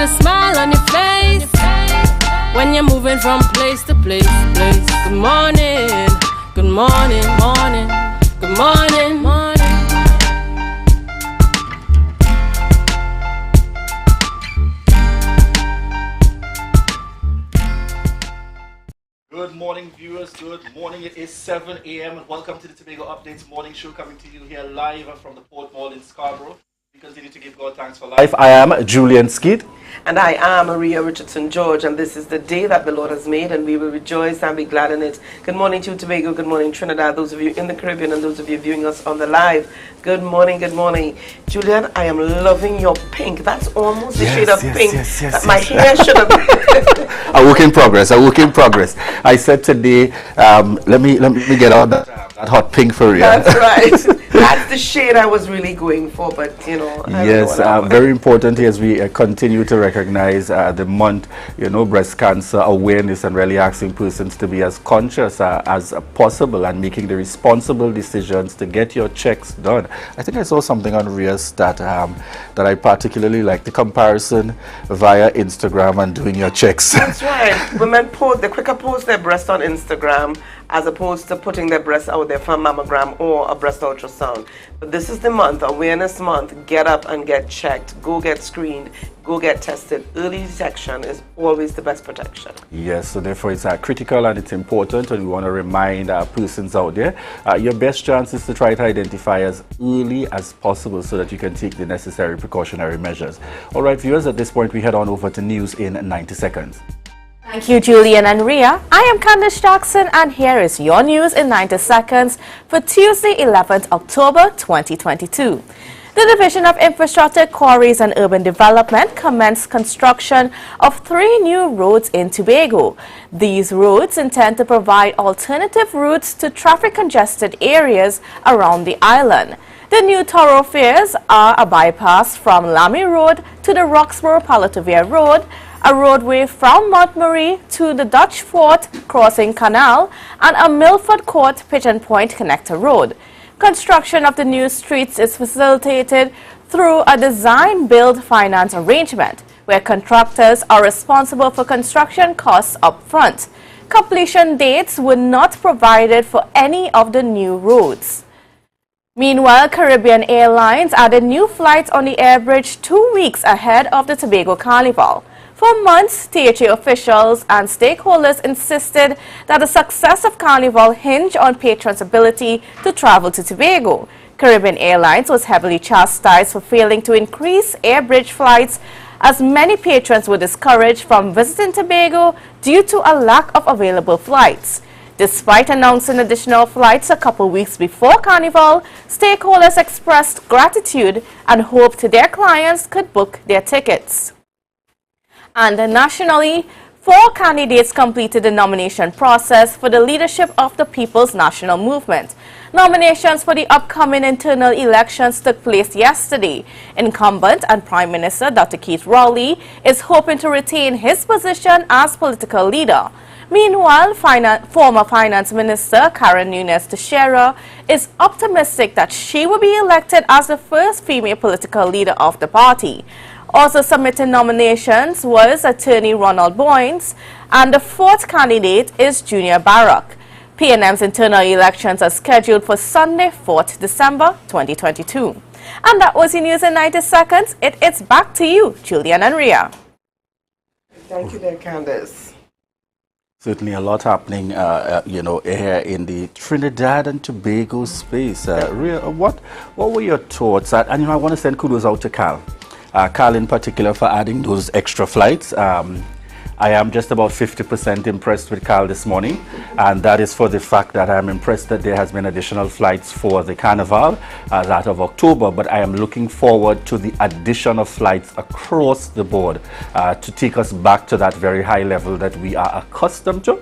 a smile on your face when you're moving from place to place. Good morning, good morning, morning, good morning, morning. Good morning, viewers. Good morning. It is 7 a.m. Welcome to the Tobago Updates morning show, coming to you here live from the Port Mall in Scarborough. We continue to give God thanks for life. I am Julian Skeet. And I am Maria Richardson George, and this is the day that the Lord has made, and we will rejoice and be glad in it. Good morning to Tobago, good morning Trinidad, those of you in the Caribbean and those of you viewing us on the live. Good morning, good morning. Julian, I am loving your pink. That's almost the shade of pink that my hair should have been. A work in progress, a work in progress. I said today, let me get out that hot pink for you. That's right. That's the shade I was really going for, but you know. Yes, very important as we continue to recognize the month, breast cancer awareness, and really asking persons to be as conscious as possible and making the responsible decisions to get your checks done. I think I saw something on Ria's that I particularly like, the comparison via Instagram and doing your checks. That's right. Women they quicker post their breast on Instagram as opposed to putting their breasts out there for a mammogram or a breast ultrasound. But this is the month, Awareness Month. Get up and get checked. Go get screened. Go get tested. Early detection is always the best protection. Yes, so therefore it's critical and it's important, and we want to remind persons out there, your best chance is to try to identify as early as possible so that you can take the necessary precautionary measures. All right, viewers, at this point we head on over to news in 90 seconds. Thank you, Julian and Ria. I am Candice Jackson, and here is your news in 90 seconds for Tuesday, 11th October 2022. The Division of Infrastructure, Quarries and Urban Development commenced construction of 3 new roads in Tobago. These roads intend to provide alternative routes to traffic-congested areas around the island. The new thoroughfares are a bypass from Lamy Road to the Roxborough-Palatavia Road, a roadway from Montmarie to the Dutch Fort Crossing Canal, and a Milford Court Pigeon Point Connector Road. Construction of the new streets is facilitated through a design-build-finance arrangement, where contractors are responsible for construction costs up front. Completion dates were not provided for any of the new roads. Meanwhile, Caribbean Airlines added new flights on the air bridge 2 weeks ahead of the Tobago Carnival. For months, THA officials and stakeholders insisted that the success of Carnival hinged on patrons' ability to travel to Tobago. Caribbean Airlines was heavily chastised for failing to increase air bridge flights, as many patrons were discouraged from visiting Tobago due to a lack of available flights. Despite announcing additional flights a couple weeks before Carnival, stakeholders expressed gratitude and hoped their clients could book their tickets. And nationally, 4 candidates completed the nomination process for the leadership of the People's National Movement. Nominations for the upcoming internal elections took place yesterday. Incumbent and Prime Minister Dr. Keith Rowley is hoping to retain his position as political leader. Meanwhile, former Finance Minister Karen Nunes Teixeira is optimistic that she will be elected as the first female political leader of the party. Also submitting nominations was attorney Ronald Boynes, and the 4th candidate is Junior Barak. PNM's internal elections are scheduled for Sunday, 4th December 2022. And that was your news in 90 seconds. It's back to you, Julian and Ria. Thank you there, Candice. Certainly a lot happening, here in the Trinidad and Tobago space. Ria, what were your thoughts? And I want to send kudos out to Cal. Carl in particular for adding those extra flights. I am just about 50% impressed with Carl this morning, and that is for the fact that I am impressed that there has been additional flights for the Carnival, that of October, but I am looking forward to the addition of flights across the board to take us back to that very high level that we are accustomed to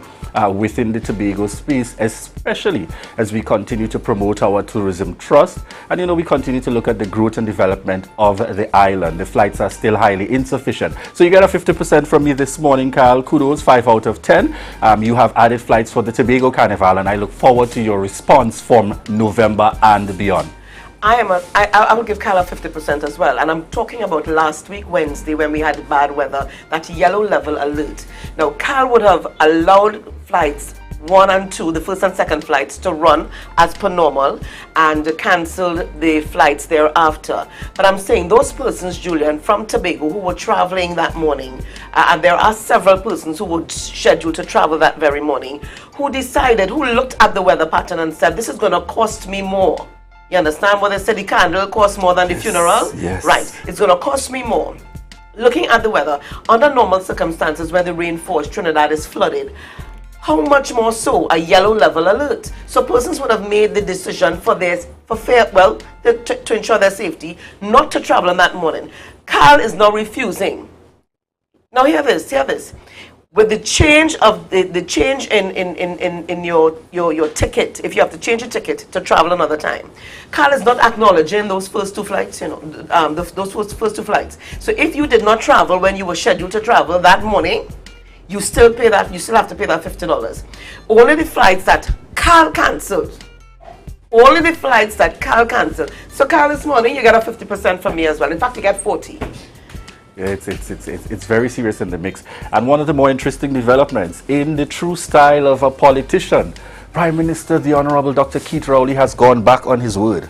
within the Tobago space, especially as we continue to promote our tourism trust, and we continue to look at the growth and development of the island. The flights are still highly insufficient, so you get a 50% from me this morning, Carl. Kudos, 5 out of 10. You have added flights for the Tobago Carnival, and I look forward to your response from November and beyond. I will give Carla 50% as well. And I'm talking about last week, Wednesday, when we had bad weather, that yellow level alert. Now, Carl would have allowed flights 1 and 2, the first and second flights, to run as per normal and cancelled the flights thereafter. But I'm saying those persons, Julian, from Tobago who were traveling that morning, and there are several persons who were scheduled to travel that very morning, who looked at the weather pattern and said, this is going to cost me more. You understand what they said? The candle costs more than the funeral? Yes. Right. It's going to cost me more. Looking at the weather, under normal circumstances where the rain falls, Trinidad is flooded. How much more so a yellow level alert? So persons would have made the decision to ensure their safety, not to travel on that morning. Carl is now refusing. Now hear this. With the change of the change in your ticket, if you have to change your ticket to travel another time, Carl is not acknowledging those first 2 flights, those first 2 flights. So if you did not travel when you were scheduled to travel that morning, you still have to pay that $50. Only the flights that Carl cancelled. So Carl, this morning you got a 50% from me as well. In fact, you get 40. Yeah, it's very serious in the mix. And one of the more interesting developments, in the true style of a politician, Prime Minister, the Honorable Dr. Keith Rowley, has gone back on his word.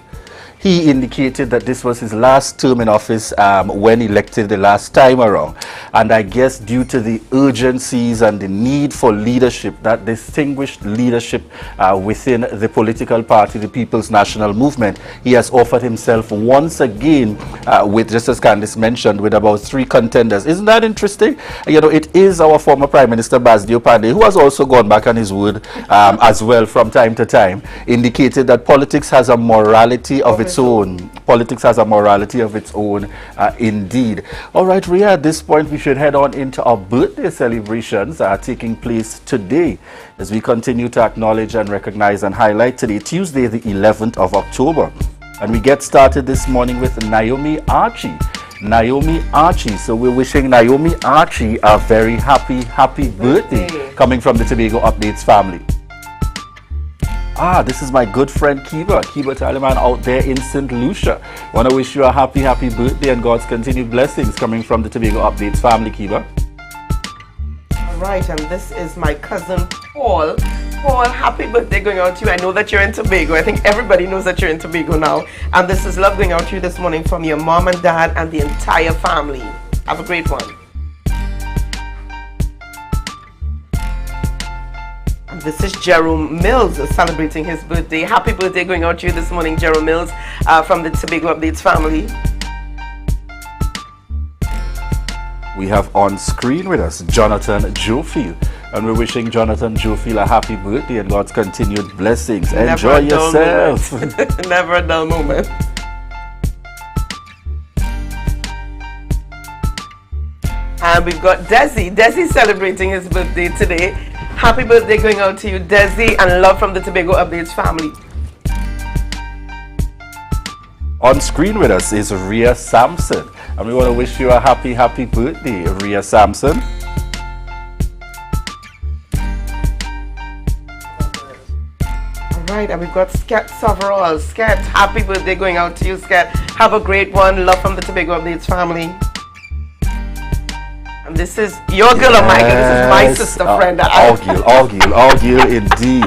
He indicated that this was his last term in office when elected the last time around. And I guess due to the urgencies and the need for leadership, that distinguished leadership within the political party, the People's National Movement, he has offered himself once again with, just as Candice mentioned, with about 3 contenders. Isn't that interesting? It is our former Prime Minister, Basdio Pandey, who has also gone back on his word as well from time to time, indicated that politics has a morality of its own. Politics has a morality of its own, indeed. All right, Ria, at this point we should head on into our birthday celebrations taking place today as we continue to acknowledge and recognize and highlight today, Tuesday, the 11th of October. And we get started this morning with Naomi Archie. So we're wishing Naomi Archie a very happy birthday, coming from the Tobago Updates family. This is my good friend Kiba Taliman out there in St. Lucia. Want to wish you a happy birthday and God's continued blessings, coming from the Tobago Updates family, Kiba. All right, and this is my cousin Paul. Paul, happy birthday going out to you. I know that you're in Tobago. I think everybody knows that you're in Tobago now. And this is love going out to you this morning from your mom and dad and the entire family. Have a great one. This is Jerome Mills celebrating his birthday. Happy birthday going out to you this morning, Jerome Mills, from the Tobago Updates family. We have on screen with us Jonathan Jofield, and we're wishing Jonathan Jofield a happy birthday and God's continued blessings. Enjoy yourself. Never a dull moment. And we've got Desi celebrating his birthday today. Happy birthday going out to you, Desi, and love from the Tobago Updates family. On screen with us is Rhea Sampson, and we want to wish you a happy birthday, Rhea Sampson. All right, and we've got Sket Soverall. Sket, happy birthday going out to you, Sket. Have a great one. Love from the Tobago Updates family. And this is your girl, yes. Oh my God, this is my sister friend. Argyle, indeed.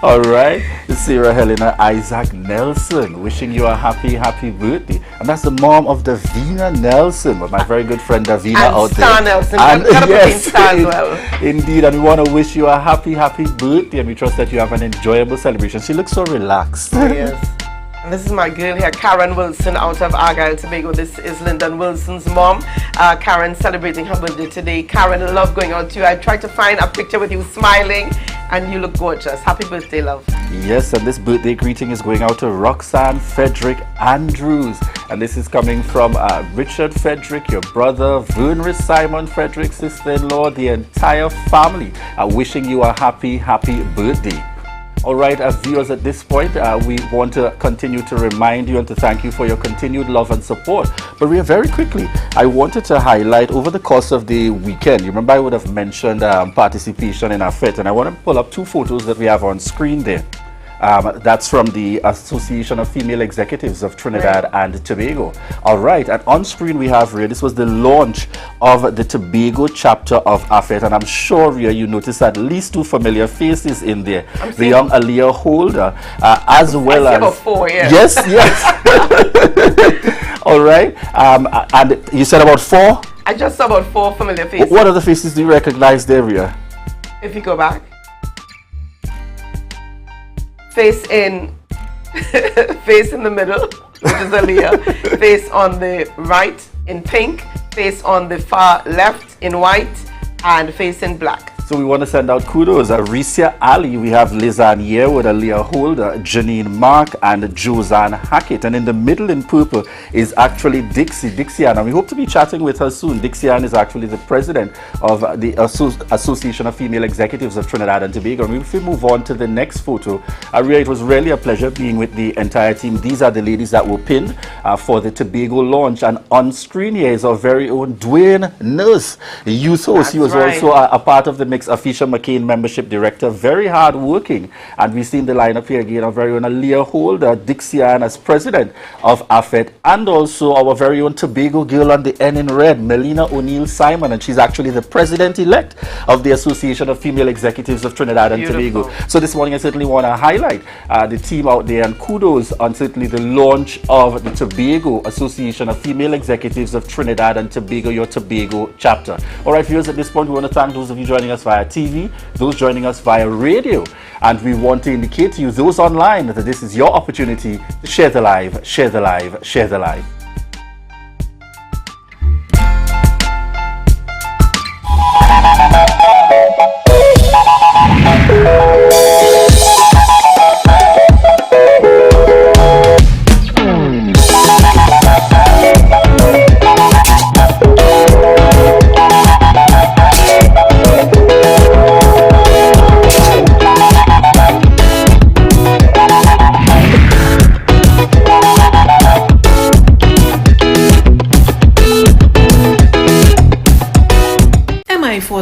All right, Sarah Helena Isaac Nelson, wishing you a happy birthday. And that's the mom of Davina Nelson, my very good friend Davina out there. Star Nelson, and yes, as well. Indeed, and we want to wish you a happy birthday, and we trust that you have an enjoyable celebration. She looks so relaxed. Oh, yes. And this is my girl here, Karen Wilson, out of Argyle, Tobago. This is Lyndon Wilson's mom. Karen celebrating her birthday today. Karen, love going out to you. I tried to find a picture with you smiling, and you look gorgeous. Happy birthday, love. Yes, and this birthday greeting is going out to Roxanne Frederick Andrews. And this is coming from Richard Frederick, your brother, Vernris Simon Frederick, sister-in-law, the entire family, wishing you a happy birthday. All right, viewers, at this point, we want to continue to remind you and to thank you for your continued love and support. But very quickly, I wanted to highlight over the course of the weekend, you remember I would have mentioned participation in our fete, and I want to pull up 2 photos that we have on screen there. That's from the Association of Female Executives of Trinidad and Tobago. All right, and on screen we have Rhea. This was the launch of the Tobago chapter of AFET, and I'm sure, Rhea, you noticed at least 2 familiar faces in there. The young Aliyah Holder, as well as... about 4, yeah. Yes, yes. All right, and you said about 4? I just saw about 4 familiar faces. What other faces do you recognize there, Rhea? If you go back. Face in the middle, which is Aliyah. Face on the right in pink. Face on the far left in white. And face in black. So we want to send out kudos. Aricia Ali, we have Lizanne Yearwood, Aliyah Holder, Janine Mark, and Josanne Hackett. And in the middle in purple is actually Dixian. And we hope to be chatting with her soon. Dixian is actually the president of the Association of Female Executives of Trinidad and Tobago. And if we move on to the next photo, Aria, it was really a pleasure being with the entire team. These are the ladies that were pinned for the Tobago launch. And on screen here is our very own Dwayne Nurse, youth host. He was also a part of the mix, Afisha McCain membership director, very hard working. And we've seen the lineup here again, our very own Aliyah Holder, Dixian as president of AFET, and also our very own Tobago girl on the N in red, Melina O'Neill Simon, and she's actually the president-elect of the Association of Female Executives of Trinidad and Tobago. So this morning I certainly want to highlight the team out there, and kudos on certainly the launch of the Tobago Association of Female Executives of Trinidad and Tobago, your Tobago chapter. All right, viewers, at this point we want to thank those of you joining us via TV, those joining us via radio, and we want to indicate to you, those online, that this is your opportunity to share the live, share the live, share the live.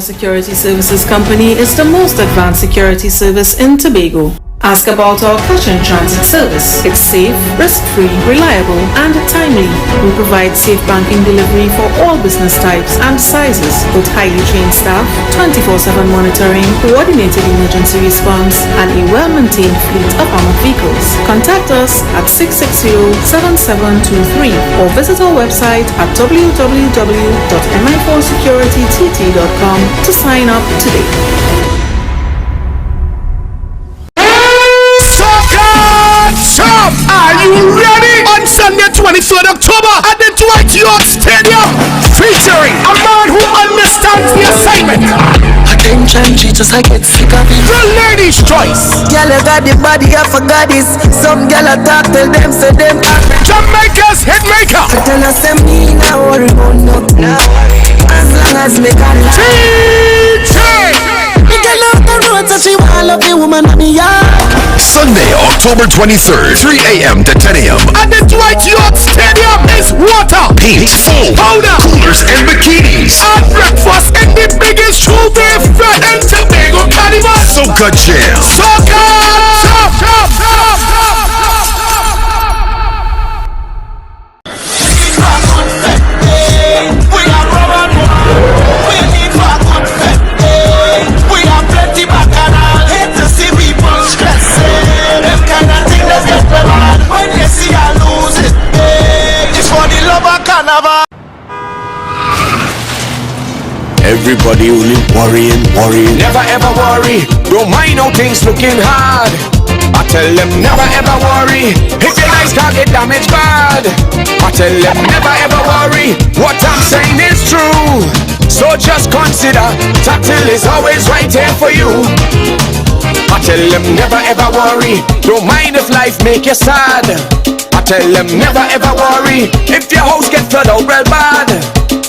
Security Services Company is the most advanced security service in Tobago. Ask about our cash and transit service. It's safe, risk-free, reliable, and timely. We provide safe banking delivery for all business types and sizes with highly trained staff, 24/7 monitoring, coordinated emergency response, and a well-maintained fleet of armored vehicles. Contact us at 660-7723 or visit our website at www.mi4securitytt.com to sign up today. Are you ready? On Sunday 23rd October at the Dwight York Stadium, featuring a man who understands the assignment. Attention, Jesus, I get sick of it. The Ladies' Choice. Girl, you got the body of a goddess. Some girl I talk, tell them, say them happy. Jamaica's hitmaker. I tell us, say me now worry about nothing. As long as me can lie. DJ. Me girl out the road, so she want love the woman on me yard. Sunday, October 23rd, 3 a.m. to 10 a.m. at the Dwight York Stadium is water, paint, foam, powder, coolers, and bikinis. And breakfast in the biggest strawberry fat and Tobago carnival. Soca Jam. Soca! When you see I lose it, it's for the love of carnival. Everybody only worrying. Never ever worry. Don't mind how things looking hard. I tell them never ever worry. If your life can't get damaged bad. I tell them never ever worry. What I'm saying is true. So just consider Tactile is always right here for you. I tell them never ever worry. Don't mind if life make you sad. I tell them never ever worry. If your house get flooded out real bad.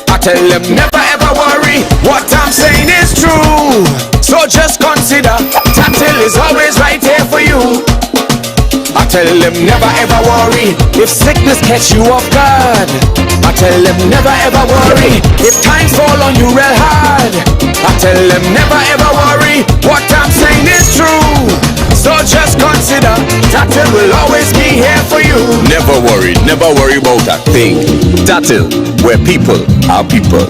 I tell them never ever worry. What I'm saying is true. So just consider Tactile is always right here for you. I tell them never ever worry. If sickness catch you off guard. I tell them never ever worry. If times fall on you real hard. I tell them never ever worry. What I'm saying is true. So just consider Tatil will always be here for you. Never worry about a thing. Tatil, where people are people.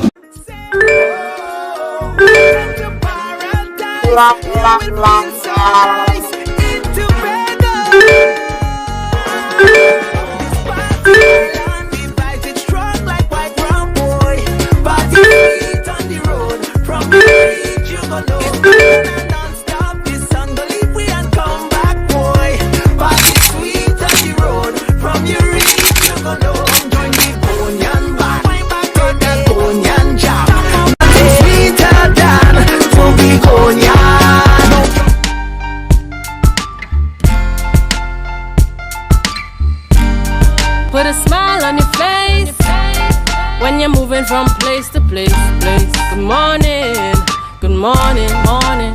Put a smile on your face when you're moving from place to place. Good morning, morning.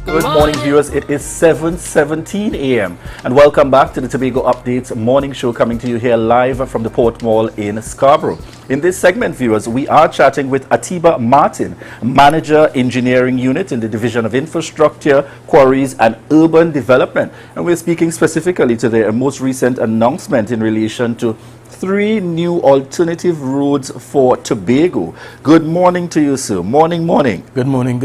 Good morning, viewers. It is 7:17 a.m. and welcome back to the Tobago Updates morning show, coming to you here live from the Port Mall in Scarborough. In this segment, viewers, we are chatting with Atiba Martin, Manager Engineering Unit in the Division of Infrastructure, Quarries and Urban Development. And we're speaking specifically to their most recent announcement in relation to 3 new alternative roads for Tobago. Good morning to you, sir. Morning. Good morning,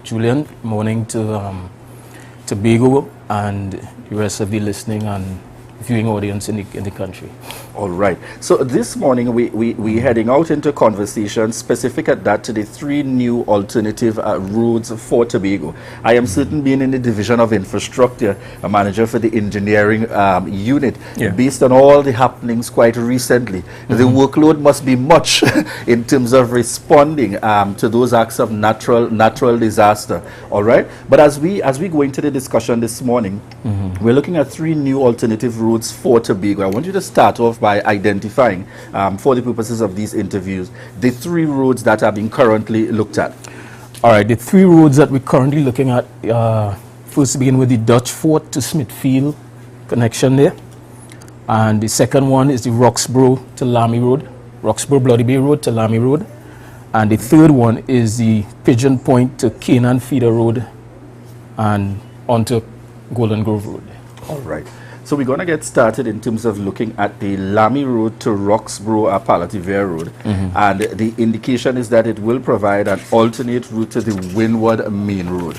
Julian. Morning to Tobago and the rest of the listening and viewing audience in the country. All right. So this morning we heading out into conversation specific at that to the 3 new alternative roads for Tobago. I am certain, being in the Division of Infrastructure, a manager for the engineering unit, based on all the happenings quite recently, the workload must be much in terms of responding to those acts of natural disaster. All right. But as we go into the discussion this morning, we're looking at 3 new alternative roads for Tobago. I want you to start off by identifying, for the purposes of these interviews, the 3 roads that are being currently looked at. All right, the 3 roads that we're currently looking at, first begin with the Dutch Fort to Smithfield connection there. And the second one is the Roxborough to Lamy Road, Roxborough Bloody Bay Road to Lamy Road. And the third one is the Pigeon Point to Canaan Feeder Road and onto Golden Grove Road. All right. So we're going to get started in terms of looking at the Lamy Road to Roxborough Palativer Road. And the indication is that it will provide an alternate route to the Windward Main Road.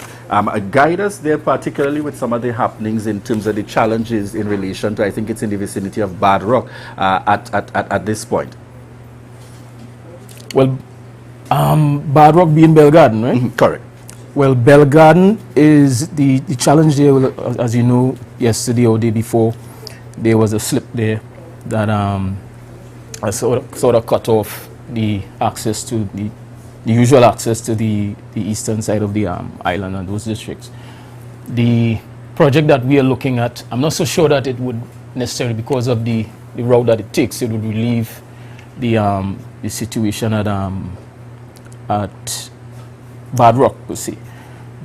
Guide us there, particularly with some of the happenings in terms of the challenges in relation to, I think it's in the vicinity of Bad Rock at this point. Well, Bad Rock being Bell Garden, right? Correct. Well, Bell Garden is the challenge there. As you know, yesterday or day before, there was a slip there that sort of cut off the access to the usual access to the eastern side of the island and those districts. The project that we are looking at, I'm not so sure that it would necessarily, because of the route that it takes, it would relieve the situation at Bad Rock, we'll see.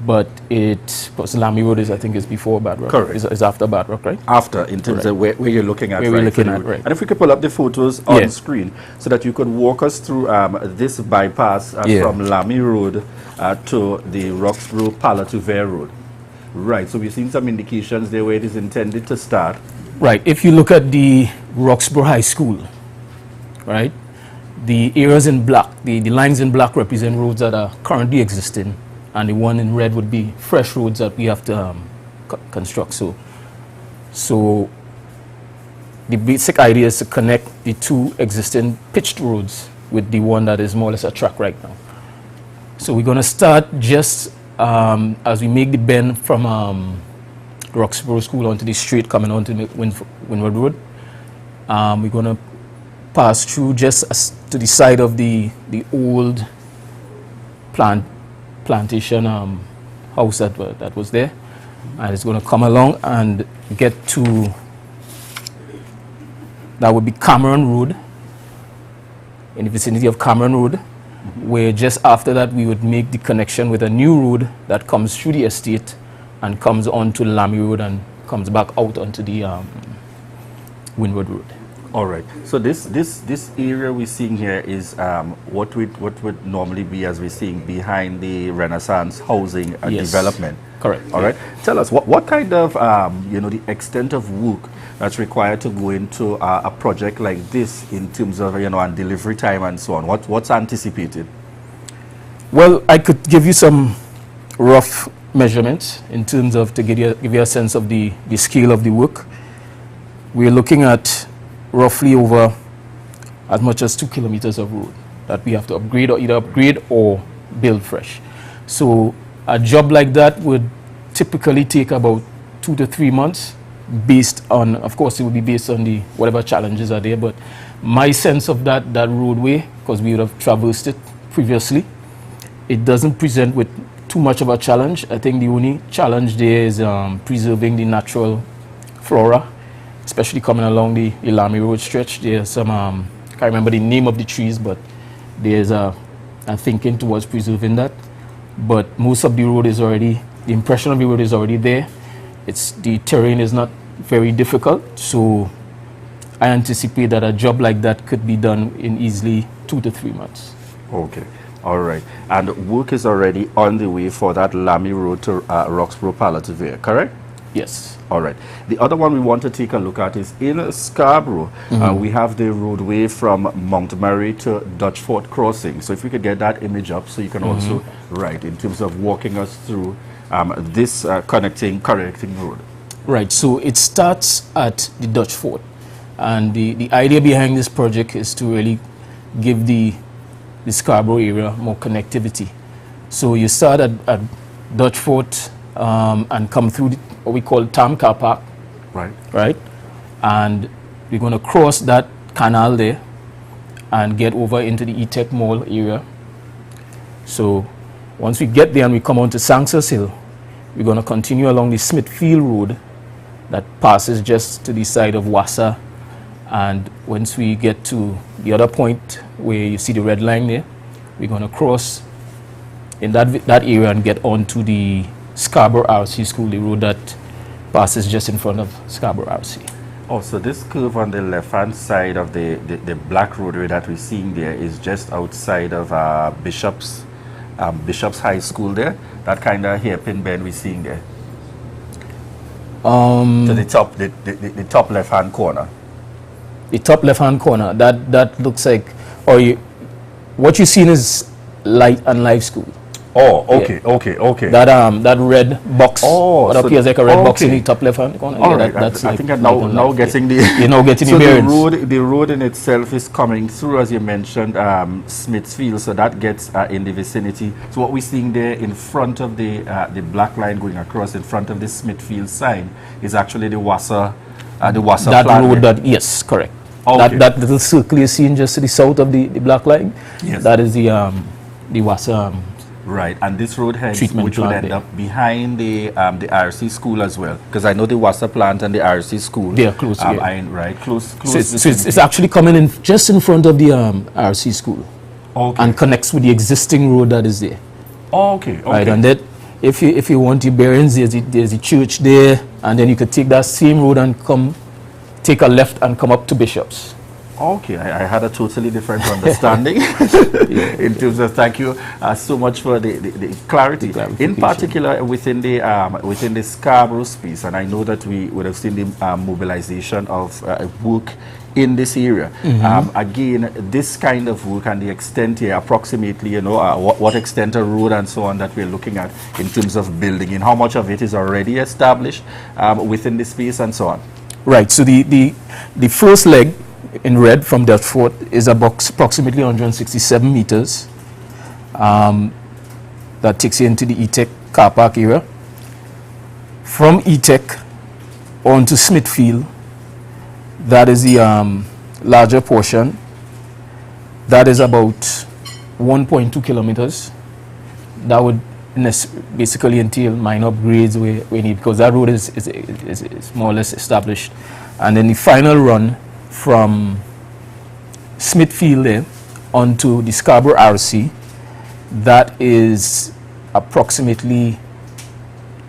But because Lamy Road is, I think, is before Bad Rock. Correct. Is after Bad Rock, right? After, in terms of where you're looking at. Where we're looking at, right. And if we could pull up the photos on screen so that you could walk us through this bypass from Lamy Road to the Roxborough Palativer Road. Right, so we've seen some indications there where it is intended to start. Right, if you look at the Roxborough High School, right, the areas in black, the lines in black represent roads that are currently existing, and the one in red would be fresh roads that we have to construct. So the basic idea is to connect the 2 existing pitched roads with the one that is more or less a track right now. So we're going to start just as we make the bend from Roxborough School onto the street coming onto Windward Road. We're going to pass through just to the side of the old plantation house that was there, and it's going to come along and get to, that would be Cameron Road, in the vicinity of Cameron Road, where just after that we would make the connection with a new road that comes through the estate and comes onto Lamy Road and comes back out onto the Windward Road. All right. So this area we're seeing here is what would normally be, as we're seeing, behind the Renaissance housing development. Correct. All right. Tell us what kind of the extent of work that's required to go into a project like this in terms of and delivery time and so on. What's anticipated? Well, I could give you some rough measurements in terms of to give you a sense of the scale of the work. We're looking at roughly over as much as 2 kilometers of road that we have to upgrade or either upgrade or build fresh. So a job like that would typically take about 2 to 3 months based on, of course, it would be based on the whatever challenges are there, but my sense of that roadway, because we would have traversed it previously, it doesn't present with too much of a challenge. I think the only challenge there is preserving the natural flora, especially coming along the Lamy Road stretch. There's some, I can't remember the name of the trees, but there's a thinking towards preserving that. But most of the road is already, the impression of the road is already there. The terrain is not very difficult, so I anticipate that a job like that could be done in easily 2 to 3 months. Okay. All right. And work is already on the way for that Lamy Road to Roxborough Palliative Care, correct? Yes. All right. The other one we want to take a look at is in Scarborough. We have the roadway from Montgomery to Dutch Fort Crossing. So if we could get that image up so you can also write in terms of walking us through this connecting road. Right. So it starts at the Dutch Fort. And the idea behind this project is to really give the Scarborough area more connectivity. So you start at Dutch Fort and come through what we call Tam Car Park. Right. And we're going to cross that canal there and get over into the E-Tech Mall area. So once we get there and we come on to Sanctus Hill, we're going to continue along the Smithfield Road that passes just to the side of Wassa. And once we get to the other point where you see the red line there, we're going to cross in that area and get onto the Scarborough RC School, the road that passes just in front of Scarborough RC. Oh, so this curve on the left-hand side of the black roadway that we're seeing there is just outside of Bishop's High School there, that kind of hairpin bend we're seeing there. To the top left-hand corner. The top left-hand corner, that looks like, what you're seeing is Light and Life School. Oh, okay, yeah. Okay. That red box, what appears like a red box in the top left-hand corner. All right, that's I think I'm now getting the... You're now getting so the bearings. The road in itself is coming through, as you mentioned, Smithfield, so that gets in the vicinity. So what we're seeing there in front of the black line going across in front of the Smithfield sign is actually the Wassa that road that, yes, correct. Okay. That little circle you're seeing just to the south of the black line, yes, that is the Wassa. Right, and this road heads, which would end up behind the RC school as well, because I know the Wassa plant and the RC school. They are close. Close. So it's actually coming in just in front of the RC school, and connects with the existing road that is there. Okay. Right, and that if you want your bearings, there's a church there, and then you could take that same road and take a left and come up to Bishop's. Okay, I had a totally different understanding in terms of, thank you so much for the clarity. In particular, within the Scarborough space, and I know that we would have seen the mobilization of work in this area. Again, this kind of work and the extent here, approximately, what extent of road and so on that we're looking at in terms of building, and how much of it is already established within the space and so on. Right. So the first leg in red from Dutch Fort is approximately 167 meters. That takes you into the E-Tech car park area. From E-Tech onto Smithfield, that is the larger portion. That is about 1.2 kilometers. That would basically entail minor upgrades we need, because that road is more or less established. And then the final run from Smithfield there onto the Scarborough RC, that is approximately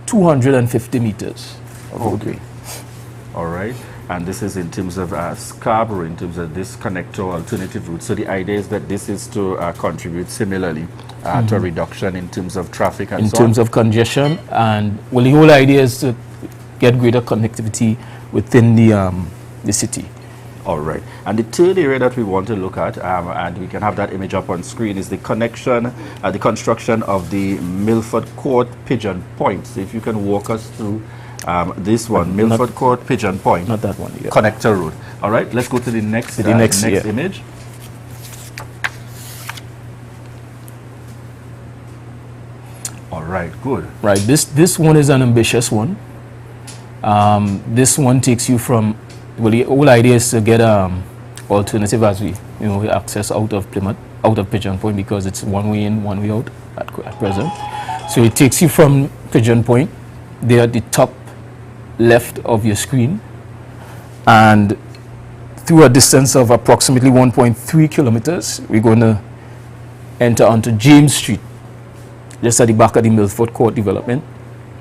250 meters of roadway. All right. and this is in terms of Scarborough, in terms of this connector alternative route. So the idea is that this is to contribute similarly to a reduction in terms of traffic and in so on. terms of congestion, and well, the whole idea is to get greater connectivity within the city. All right. And the third area that we want to look at, and we can have that image up on screen, is the connection, the construction of the Milford Court Pigeon Point. So if you can walk us through this one, Milford Court Pigeon Point. Not that one. Yeah. Connector road. All right. Let's go to the next, next image. All right. Good. Right. This one is an ambitious one. This one takes you from, well, the whole idea is to get alternative as we access out of Plymouth, out of Pigeon Point, because it's one way in, one way out at present. So it takes you from Pigeon Point, there at the top left of your screen, and through a distance of approximately 1.3 kilometers, we're going to enter onto James Street, just at the back of the Milford Court development.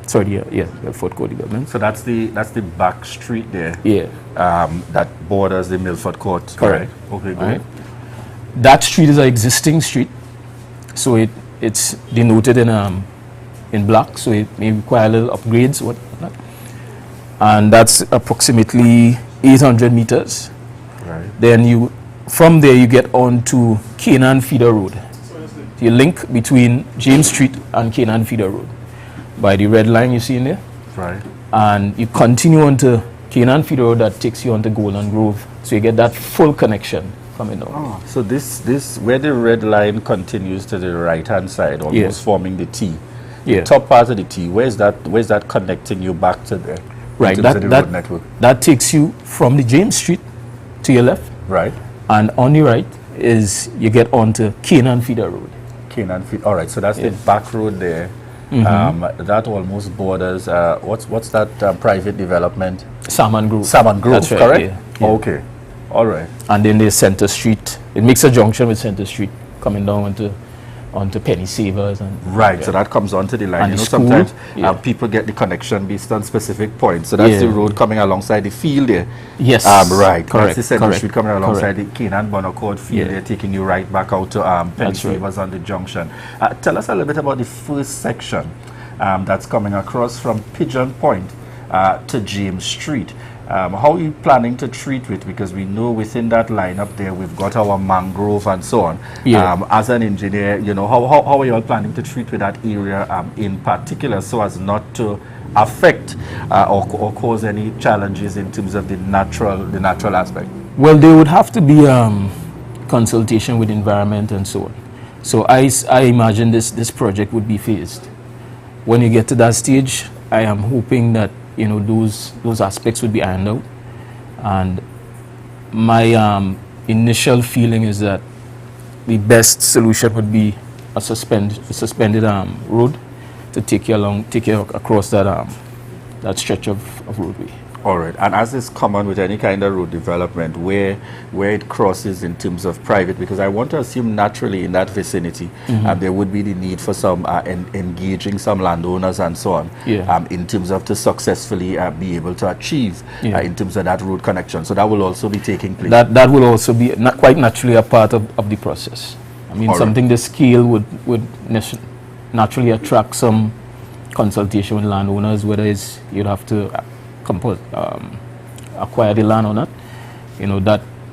Sorry, yeah, Milford Court development. So that's the back street there. Yeah. That borders the Milford Court. Correct. Right? Okay, good. Right. That street is an existing street, so it's denoted in black, so it may require a little upgrades, whatnot. And that's approximately 800 meters. Right. Then from there you get on to Canaan Feeder Road. You link between James Street and Canaan Feeder Road by the red line you see in there. Right. And you continue on to Canaan Feeder Road that takes you on to Golden Grove. So you get that full connection coming down. Oh, so this where the red line continues to the right hand side, almost forming the T. Yeah. The top part of the T, where's that connecting you back to there? Right. Road network. That takes you from the James Street to your left. Right. And on your right is you get onto Canaan Feeder Road. Canaan Feeder. All right. So that's the back road there. That almost borders what's that private development? Salmon Grove. Salmon Grove, That's right, correct? yeah. Okay. All right. And then there's Center Street. It makes a junction with Center Street coming down onto Penny Savers and right. So that comes onto the line. And the Sometimes school, people get the connection based on specific points. So that's the road coming alongside the field there. Yes. Right. Correct. That's the Center Street coming alongside Correct. the Canaan Bonacord field there, taking you right back out to Penny That's right. Savers on the junction. Tell us a little bit about the first section that's coming across from Pigeon Point to James Street. How are you planning to treat it? Because we know within that lineup there we've got our mangrove and so on. Yeah. As an engineer, how are you all planning to treat with that area in particular, so as not to affect or cause any challenges in terms of the natural aspect? Well, there would have to be consultation with environment and so on. So I imagine this project would be phased. When you get to that stage, I am hoping that those aspects would be ironed out. And my initial feeling is that the best solution would be a suspended road to take you across that stretch of roadway. All right. And as is common with any kind of road development, where it crosses in terms of private, because I want to assume naturally in that vicinity, there would be the need for some engaging some landowners and so on, in terms of to successfully be able to achieve in terms of that road connection. So that will also be taking place. That will also be quite naturally a part of the process. I mean, something this scale would naturally attract some consultation with landowners, whether you'd have to acquire the land or not.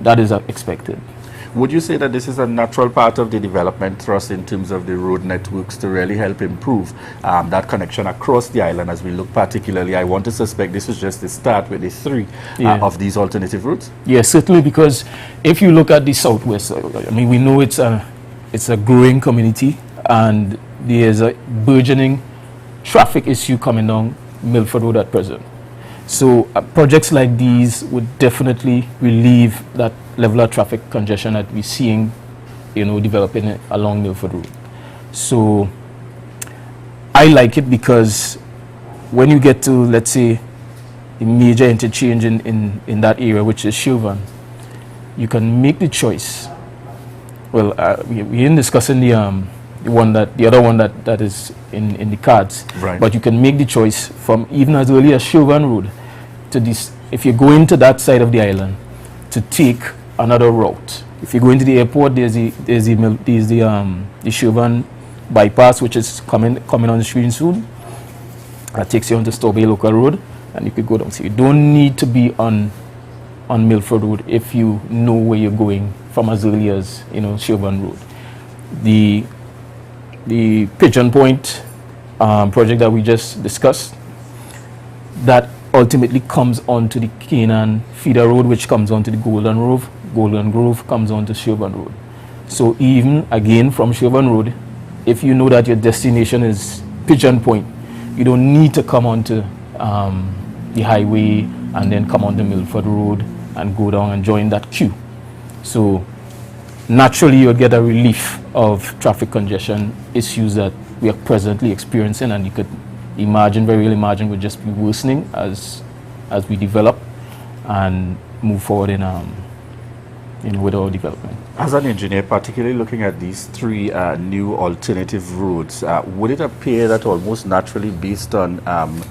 That is expected. Would you say that this is a natural part of the development thrust in terms of the road networks to really help improve that connection across the island? As we look particularly, I want to suspect this is just the start with the three of these alternative routes. Yes, certainly, because if you look at the southwest, I mean, we know it's a growing community, and there's a burgeoning traffic issue coming down Milford Road at present. So projects like these would definitely relieve that level of traffic congestion that we're seeing, developing along Milford Road. So I like it because when you get to, let's say, the major interchange in that area, which is Chauvin, you can make the choice. Well, we didn't discussing the other one that is in the cards, right. But you can make the choice from even as early as Chauvin Road to this if you go into that side of the island, to take another route. If you go into the airport, there's the Chauvin bypass, which is coming on the screen soon. That takes you onto Tobago local road, and you could go down. So you don't need to be on Milford Road if you know where you're going from as early as Chauvin Road. The Pigeon Point project that we just discussed, that ultimately comes onto the Canaan feeder road, which comes onto the Golden Grove. Golden Grove comes onto Chauvin Road. So even again from Chauvin Road, if you know that your destination is Pigeon Point, you don't need to come onto the highway and then come onto Milford Road and go down and join that queue. So naturally you'll get a relief of traffic congestion issues that we are presently experiencing, and you could very well imagine would just be worsening as we develop and move forward in with our development. As an engineer, particularly looking at these three new alternative routes, would it appear that almost naturally based on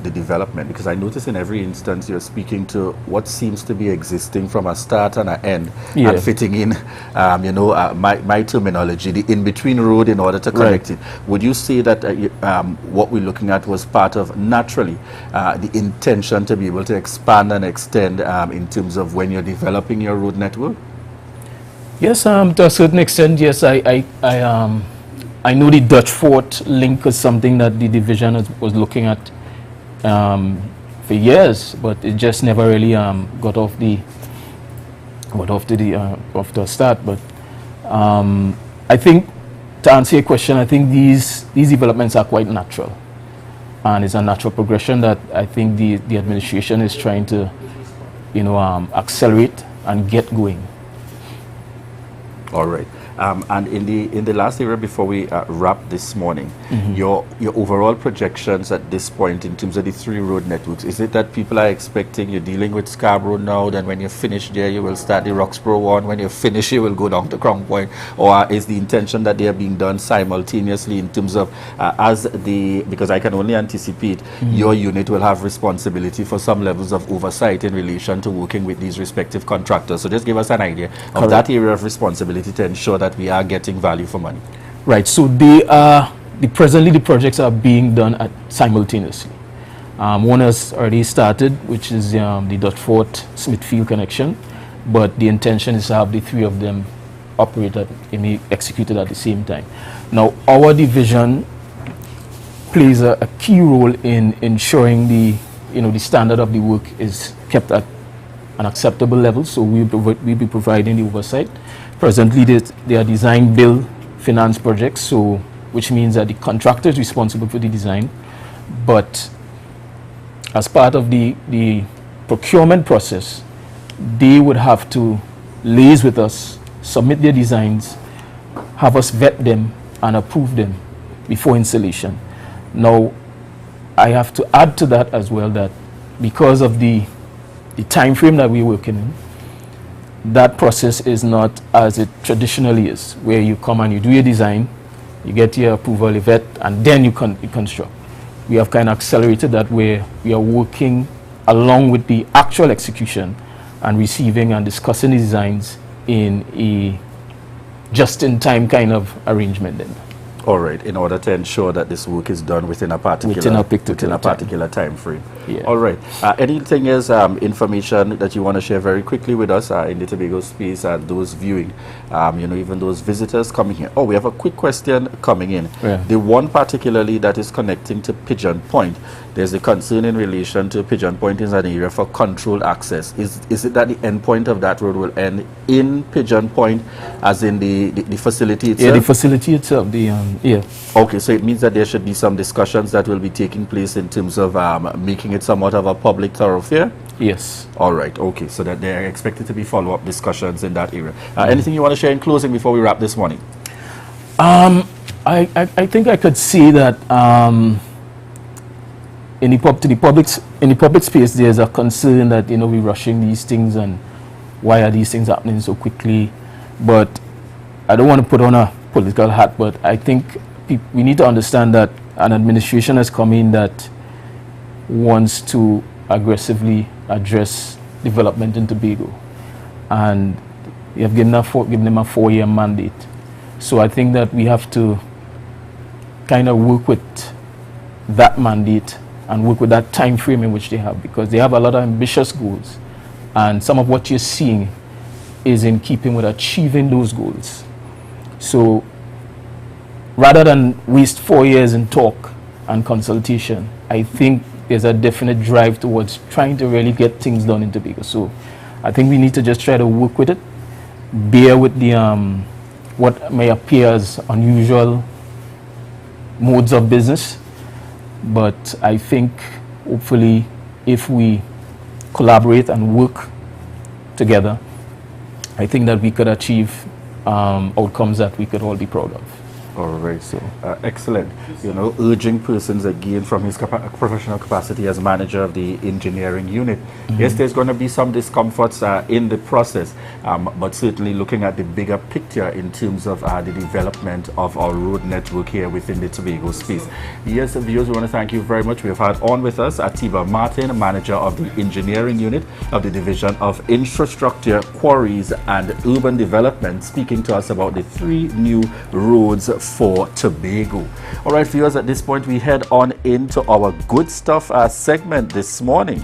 the development, because I notice in every instance you're speaking to what seems to be existing from a start and an end, and fitting in, my terminology, the in-between road in order to connect it. Would you say that what we're looking at was part of naturally the intention to be able to expand and extend in terms of when you're developing your road network? Yes, to a certain extent, yes. I know the Dutch Fort link is something that the division was looking at for years, but it just never really got off the start. But I think, to answer your question, I think these developments are quite natural, and it's a natural progression that I think the administration is trying to accelerate and get going. All right. And in the last area before we wrap this morning, your overall projections at this point in terms of the three road networks, is it that people are expecting you're dealing with Scarborough now, then when you're finished there you will start the Roxborough one, when you're finished you will go down to Crown Point, or is the intention that they are being done simultaneously in terms of because I can only anticipate your unit will have responsibility for some levels of oversight in relation to working with these respective contractors. So just give us an idea of that area of responsibility to ensure that we are getting value for money. Right. So presently the projects are being done simultaneously. One has already started, which is the Dutch Fort Smithfield connection, but the intention is to have the three of them executed at the same time. Now, our division plays a key role in ensuring the standard of the work is kept at an acceptable level. So we'll be providing the oversight. Presently, they are design, build, finance projects, so which means that the contractor is responsible for the design, but as part of the procurement process, they would have to liaise with us, submit their designs, have us vet them and approve them before installation. Now, I have to add to that as well that because of the time frame that we're working in, that process is not as it traditionally is, where you come and you do your design, you get your approval, you vet, and then you construct. We have kind of accelerated that, where we are working along with the actual execution and receiving and discussing the designs in a just-in-time kind of arrangement then. All right, in order to ensure that this work is done within a particular time frame. Yeah. All right. Anything else, information that you want to share very quickly with us in the Tobago space and those viewing, even those visitors coming here? Oh, we have a quick question coming in. Yeah. The one particularly that is connecting to Pigeon Point, there's a concern in relation to Pigeon Point is an area for controlled access. Is it that the end point of that road will end in Pigeon Point, as in the facility itself? Yeah, the facility itself. Yeah. Okay, so it means that there should be some discussions that will be taking place in terms of making it somewhat of a public thoroughfare? Yes. All right, okay, so that there are expected to be follow-up discussions in that area. Anything you want to share in closing before we wrap this morning? I think I could see that in the public space, there's a concern that we're rushing these things and why are these things happening so quickly. But I don't want to put on a political hat, but I think we need to understand that an administration has come in that wants to aggressively address development in Tobago, and you have given him a 4-year mandate. So I think that we have to kind of work with that mandate and work with that time frame in which they have, because they have a lot of ambitious goals, and some of what you're seeing is in keeping with achieving those goals. So rather than waste 4 years in talk and consultation, I think there's a definite drive towards trying to really get things done in Tobago. So I think we need to just try to work with it, bear with the what may appear as unusual modes of business, but I think hopefully if we collaborate and work together, I think that we could achieve outcomes that we could all be proud of. All right, so excellent. You know, urging persons again from his professional capacity as manager of the engineering unit. Yes, there's going to be some discomforts in the process, but certainly looking at the bigger picture in terms of the development of our road network here within the Tobago space. Yes, viewers, we want to thank you very much. We have had on with us Atiba Martin, manager of the engineering unit of the Division of Infrastructure, Quarries and Urban Development, speaking to us about the 3 new roads for Tobago. All right, viewers, at this point we head on into our good stuff segment this morning.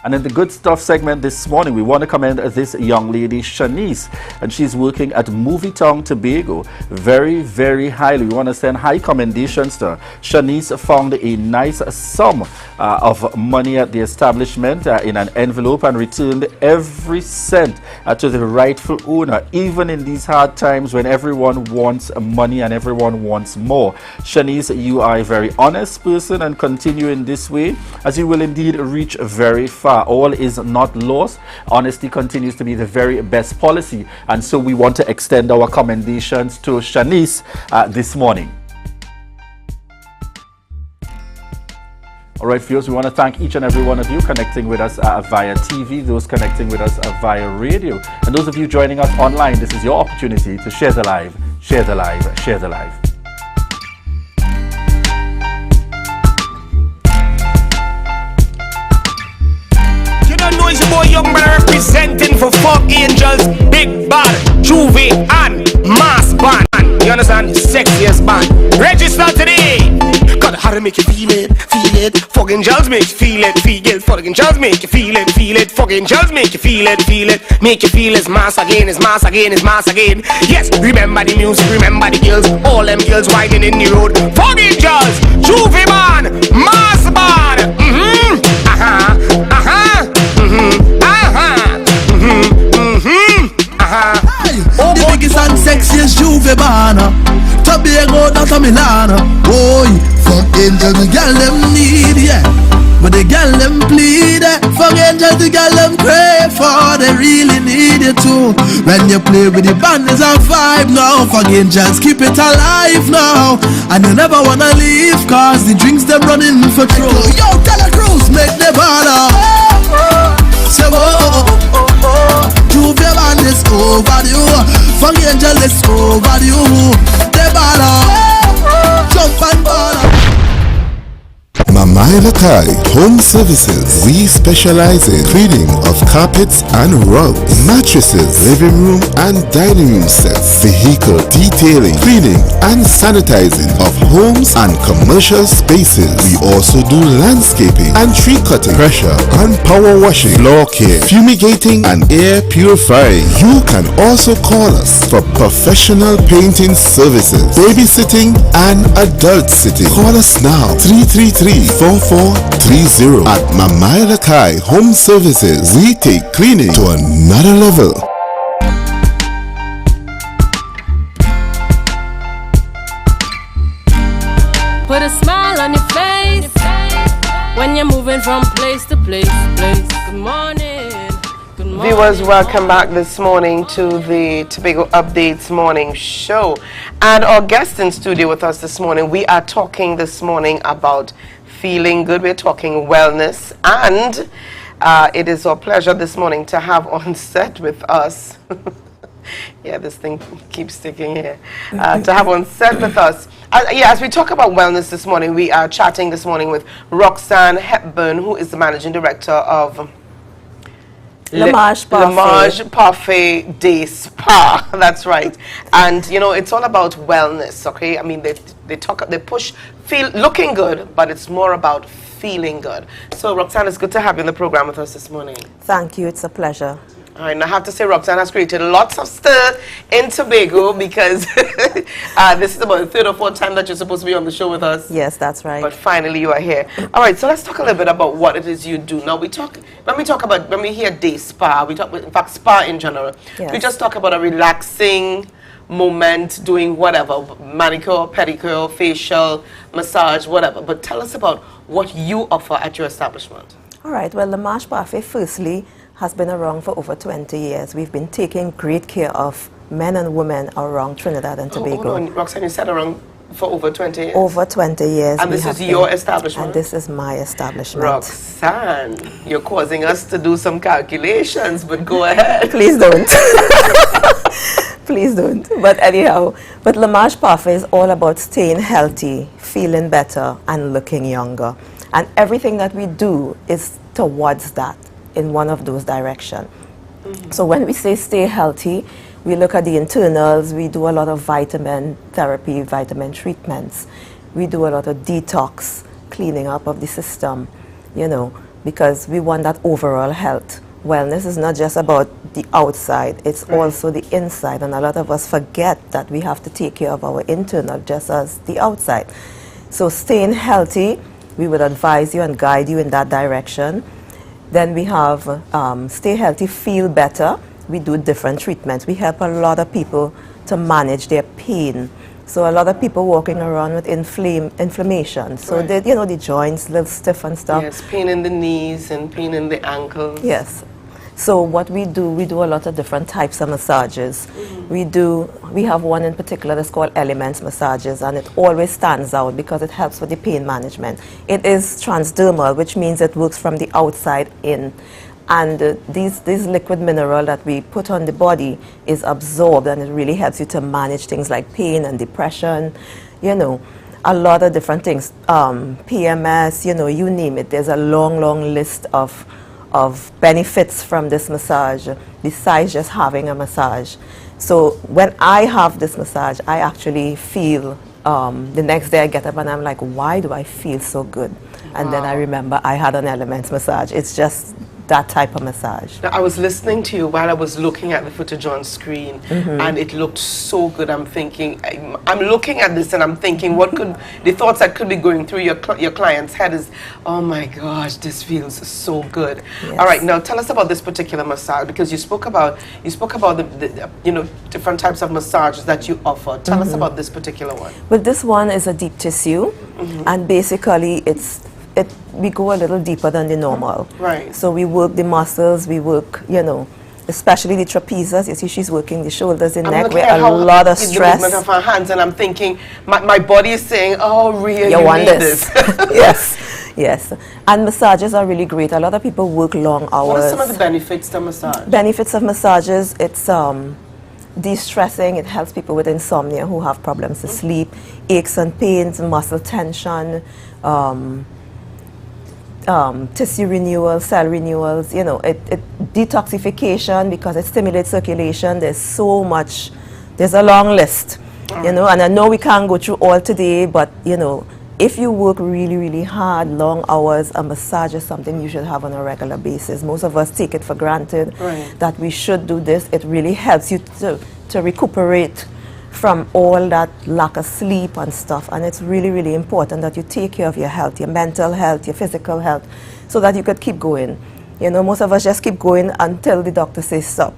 And in the good stuff segment this morning, we want to commend this young lady, Shanice, and she's working at Movie Town, Tobago, very, very highly. We want to send high commendations to her. Shanice found a nice sum of money at the establishment in an envelope and returned every cent to the rightful owner, even in these hard times when everyone wants money and everyone wants more. Shanice, you are a very honest person, and continue in this way as you will indeed reach very far. All is not lost. Honesty continues to be the very best policy, and so we want to extend our commendations to Shanice this morning. All right, viewers, we want to thank each and every one of you connecting with us via TV, those connecting with us via radio, and those of you joining us online. This is your opportunity to share the live, share the live, share the live. It's your boy Young Brother representing for Fuck Angels, Big Bad, Juve and Mass Band. You understand? Sexiest band. Register today. Got how to make you feel it, feel it. Fuck Angels make you feel it, feel it. Fuck Angels make you feel it, feel it. Fuck Angels make you feel it, feel it. Make you feel it's mass again, it's mass again, it's mass again. Yes, remember the music, remember the girls. All them girls riding in the road. Fuck Angels, Juve Band, Mass Band. The biggest and sexiest Juve Bana, Tobago, not a Milano. Boy, fuck angels, the girl them need, yeah. But the girl them plead, fuck angels, the girl them pray for. They really need it too. When you play with the band, it's a vibe now. Fuck angels, keep it alive now. And you never wanna leave, cause the drinks them running for true. Yo, tell a cruise, make the ball. Say whoa, Juve Band is over you. Fuck angel is over you. The ball, jump and ball. Mamailakai Home Services. We specialize in cleaning of carpets and rugs, mattresses, living room and dining room sets, vehicle detailing, cleaning and sanitizing of homes and commercial spaces. We also do landscaping and tree cutting, pressure and power washing, floor care, fumigating and air purifying. You can also call us for professional painting services, babysitting and adult sitting. Call us now 333-4430 at Mamailakai Home Services. We take cleaning to another level. Put a smile on your face when you're moving from place to place. Good morning. Good morning. Viewers, welcome back this morning to the Tobago Updates morning show. And our guest in studio with us this morning, we are talking this morning about feeling good. We're talking wellness, and it is our pleasure this morning to have on set with us yeah, this thing keeps sticking here. To have on set with us. As we talk about wellness this morning, we are chatting this morning with Roxanne Hepburn, who is the Managing Director of Lamage Parfait Day Spa. That's right. And you know, it's all about wellness, okay? I mean, they push looking good, but it's more about feeling good. So Roxanne, it's good to have you in the program with us this morning. Thank you, it's a pleasure. All right, and I have to say Roxanne has created lots of stir in Tobago because this is about the third or fourth time that you're supposed to be on the show with us. Yes, that's right. But finally you are here. All right, so let's talk a little bit about what it is you do. Now when we hear day spa, we talk, in fact, spa in general. Yes. We just talk about a relaxing moment, doing whatever, manicure, pedicure, facial, massage, whatever. But tell us about what you offer at your establishment. All right, well, Lamage Parfait, firstly, has been around for over 20 years. We've been taking great care of men and women around Trinidad and Tobago. Oh, no, Roxanne, you said around for over 20 years? Over 20 years. And this is your establishment? And this is my establishment. Roxanne, you're causing us to do some calculations, but go ahead. Please don't. Please don't. But anyhow, but Lamage Parfait is all about staying healthy, feeling better, and looking younger. And everything that we do is towards that, in one of those directions. So when we say stay healthy, we look at the internals, we do a lot of vitamin therapy, vitamin treatments. We do a lot of detox, cleaning up of the system, you know, because we want that overall health. Wellness is not just about the outside, it's also the inside, and a lot of us forget that we have to take care of our internal just as the outside. So staying healthy, we would advise you and guide you in that direction. Then we have Stay Healthy, Feel Better. We do different treatments. We help a lot of people to manage their pain. So a lot of people walking around with inflammation. So they, you know, the joints a little stiff and stuff. Yes, pain in the knees and pain in the ankles. Yes. So what we do a lot of different types of massages. We have one in particular that's called Elements massages, and it always stands out because it helps with the pain management. It is transdermal, which means it works from the outside in. And these liquid mineral that we put on the body is absorbed, and it really helps you to manage things like pain and depression, you know, a lot of different things. PMS, you know, you name it. There's a long list of benefits from this massage besides just having a massage. So when I have this massage, I actually feel the next day I get up and I'm like, why do I feel so good? And then I remember I had an Elements massage. It's just that type of massage. Now, I was listening to you while I was looking at the footage on screen, and it looked so good. I'm thinking, I'm looking at this and I'm thinking, what could the thoughts that could be going through your client's head is, oh my gosh, this feels so good. Yes. All right, now tell us about this particular massage, because you spoke about the you know, different types of massages that you offer. Tell us about this particular one. Well, this one is a deep tissue, and basically we go a little deeper than the normal. Right. So we work the muscles, we work, you know, especially the trapezes. You see, she's working the shoulders, the neck, where a lot of stress. The movement of her hands, and I'm thinking, my body is saying, oh, Rhea, you want need this. this. Yes. And massages are really great. A lot of people work long hours. What are some of the benefits to massage? Benefits of massages, it's de-stressing. It helps people with insomnia who have problems to sleep, aches and pains, muscle tension, tissue renewal, cell renewals, you know, it detoxification because it stimulates circulation. There's so much, there's a long list, you know, and I know we can't go through all today, but, you know, if you work really hard, long hours, a massage is something you should have on a regular basis. Most of us take it for granted that we should do this. It really helps you to recuperate from all that lack of sleep and stuff, and it's really important that you take care of your health, your mental health, your physical health, so that you could keep going. You know, most of us just keep going until the doctor says stop.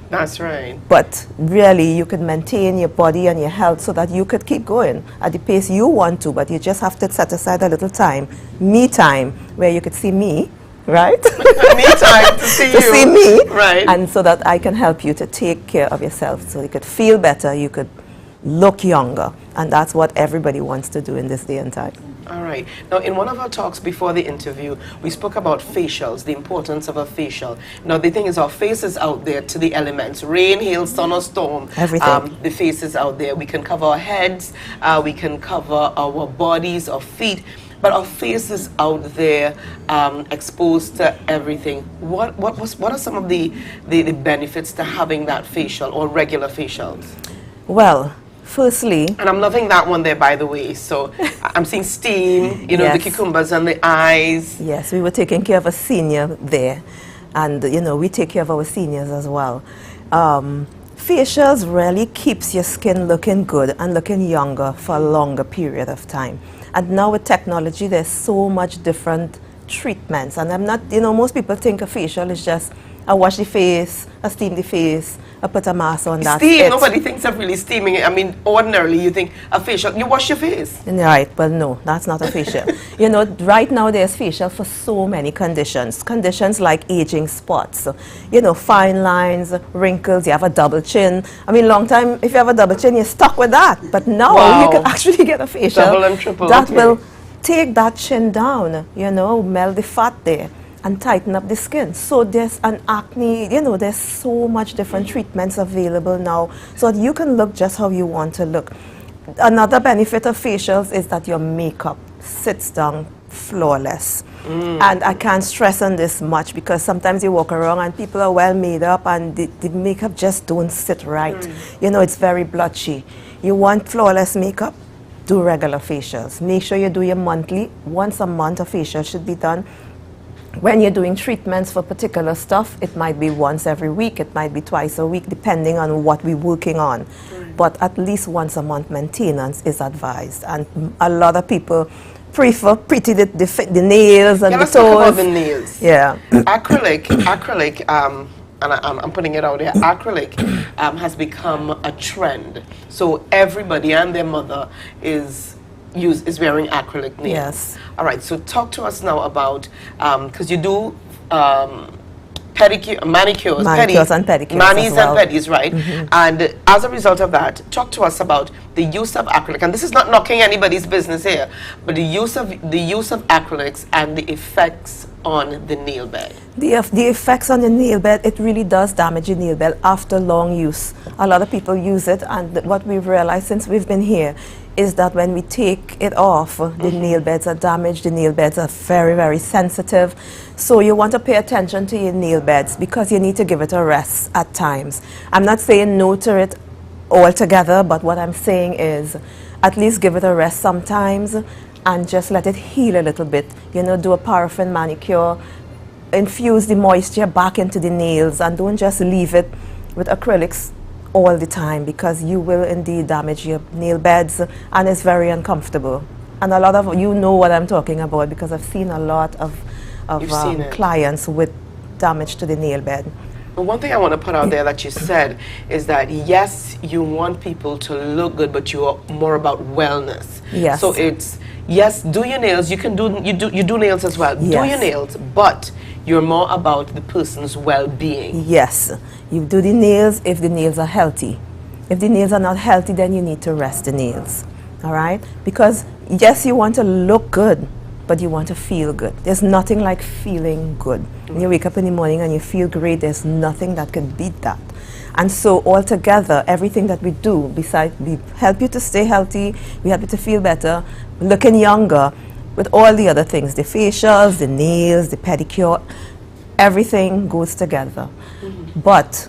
That's right. But really, you could maintain your body and your health so that you could keep going at the pace you want to, but you just have to set aside a little time, me time, where you could see me, right? Me time to see to you. see me, right? And so that I can help you to take care of yourself, so you could feel better, you could look younger, and that's what everybody wants to do in this day and time. All right. Now, in one of our talks before the interview, we spoke about facials, the importance of a facial. Now, the thing is, our face is out there to the elements. Rain, hail, sun or storm. Everything. The face is out there. We can cover our heads. We can cover our bodies, our feet. But our face is out there, exposed to everything. What are some of the benefits to having that facial or regular facials? Well, firstly, and I'm loving that one there, by the way. So I'm seeing steam, you know, yes. the cucumbers and the eyes. Yes, we were taking care of a senior there, and you know, we take care of our seniors as well. Facials really keeps your skin looking good and looking younger for a longer period of time. And now with technology, there's so much different treatments. And I'm not, you know, most people think a facial is just I wash the face, I steam the face, I put a mask on, that's Steam, it. nobody thinks of really steaming it. I mean, ordinarily you think a facial, you wash your face. Right, well no, that's not a facial. You know, right now there's facial for so many conditions. Conditions like aging spots, you know, fine lines, wrinkles, you have a double chin. I mean, long time, if you have a double chin, you're stuck with that. But now you can actually get a facial double and triple, that will take that chin down, you know, melt the fat there and tighten up the skin. So there's an acne, you know, there's so much different treatments available now so that you can look just how you want to look. Another benefit of facials is that your makeup sits down flawless. And I can't stress on this much because sometimes you walk around and people are well made up and the makeup just don't sit right. You know, it's very blotchy. You want flawless makeup? Do regular facials. Make sure you do your monthly. Once a month a facial should be done. When you're doing treatments for particular stuff, it might be once every week, it might be twice a week, depending on what we're working on. But at least once a month maintenance is advised. And a lot of people prefer the nails and the Let's toes. talk about the nails. Yeah. Acrylic, and I'm putting it out there, acrylic has become a trend. So everybody and their mother is wearing acrylic nails. Yes. All right, so talk to us now about, because you do manicures and pedicures manis as well. and pedis, right? And as a result of that, talk to us about the use of acrylic. And this is not knocking anybody's business here, but the use of acrylics and the effects on the nail bed. The effects on the nail bed, it really does damage the nail bed after long use. A lot of people use it, and what we've realized since we've been here is that when we take it off, the nail beds are damaged, the nail beds are very, very sensitive. So you want to pay attention to your nail beds because you need to give it a rest at times. I'm not saying no to it altogether, but what I'm saying is at least give it a rest sometimes and just let it heal a little bit. You know, do a paraffin manicure, infuse the moisture back into the nails, and don't just leave it with acrylics all the time because you will indeed damage your nail beds and it's very uncomfortable. And a lot of you know what I'm talking about because I've seen a lot of clients with damage to the nail bed. But one thing I want to put out there that you said is that yes, you want people to look good, but you are more about wellness. Yes. So it's yes, do your nails. You do nails as well. Yes. Do your nails, but you're more about the person's well-being. Yes, you do the nails if the nails are healthy. If the nails are not healthy, then you need to rest the nails. All right? Because yes, you want to look good, but you want to feel good. There's nothing like feeling good. When you wake up in the morning and you feel great, there's nothing that can beat that. And so altogether, everything that we do, besides we help you to stay healthy, we help you to feel better, looking younger, with all the other things, the facials, the nails, the pedicure, everything goes together. But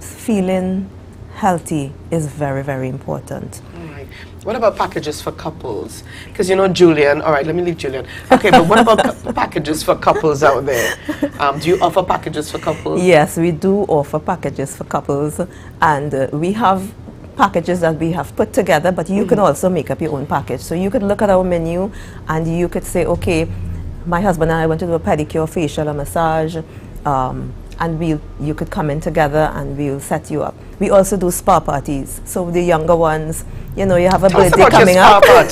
feeling healthy is very, very important. All right. What about packages for couples? Because you know Julian, all right, let me leave Julian. Okay, but what about packages for couples out there? Do you offer packages for couples? Yes, we do offer packages for couples, and we have packages that we have put together, but you can also make up your own package. So you could look at our menu and you could say, okay, my husband and I want to do a pedicure, facial, a massage, and you could come in together and we'll set you up. We also do spa parties. So the younger ones, you know, you have a birthday coming up. I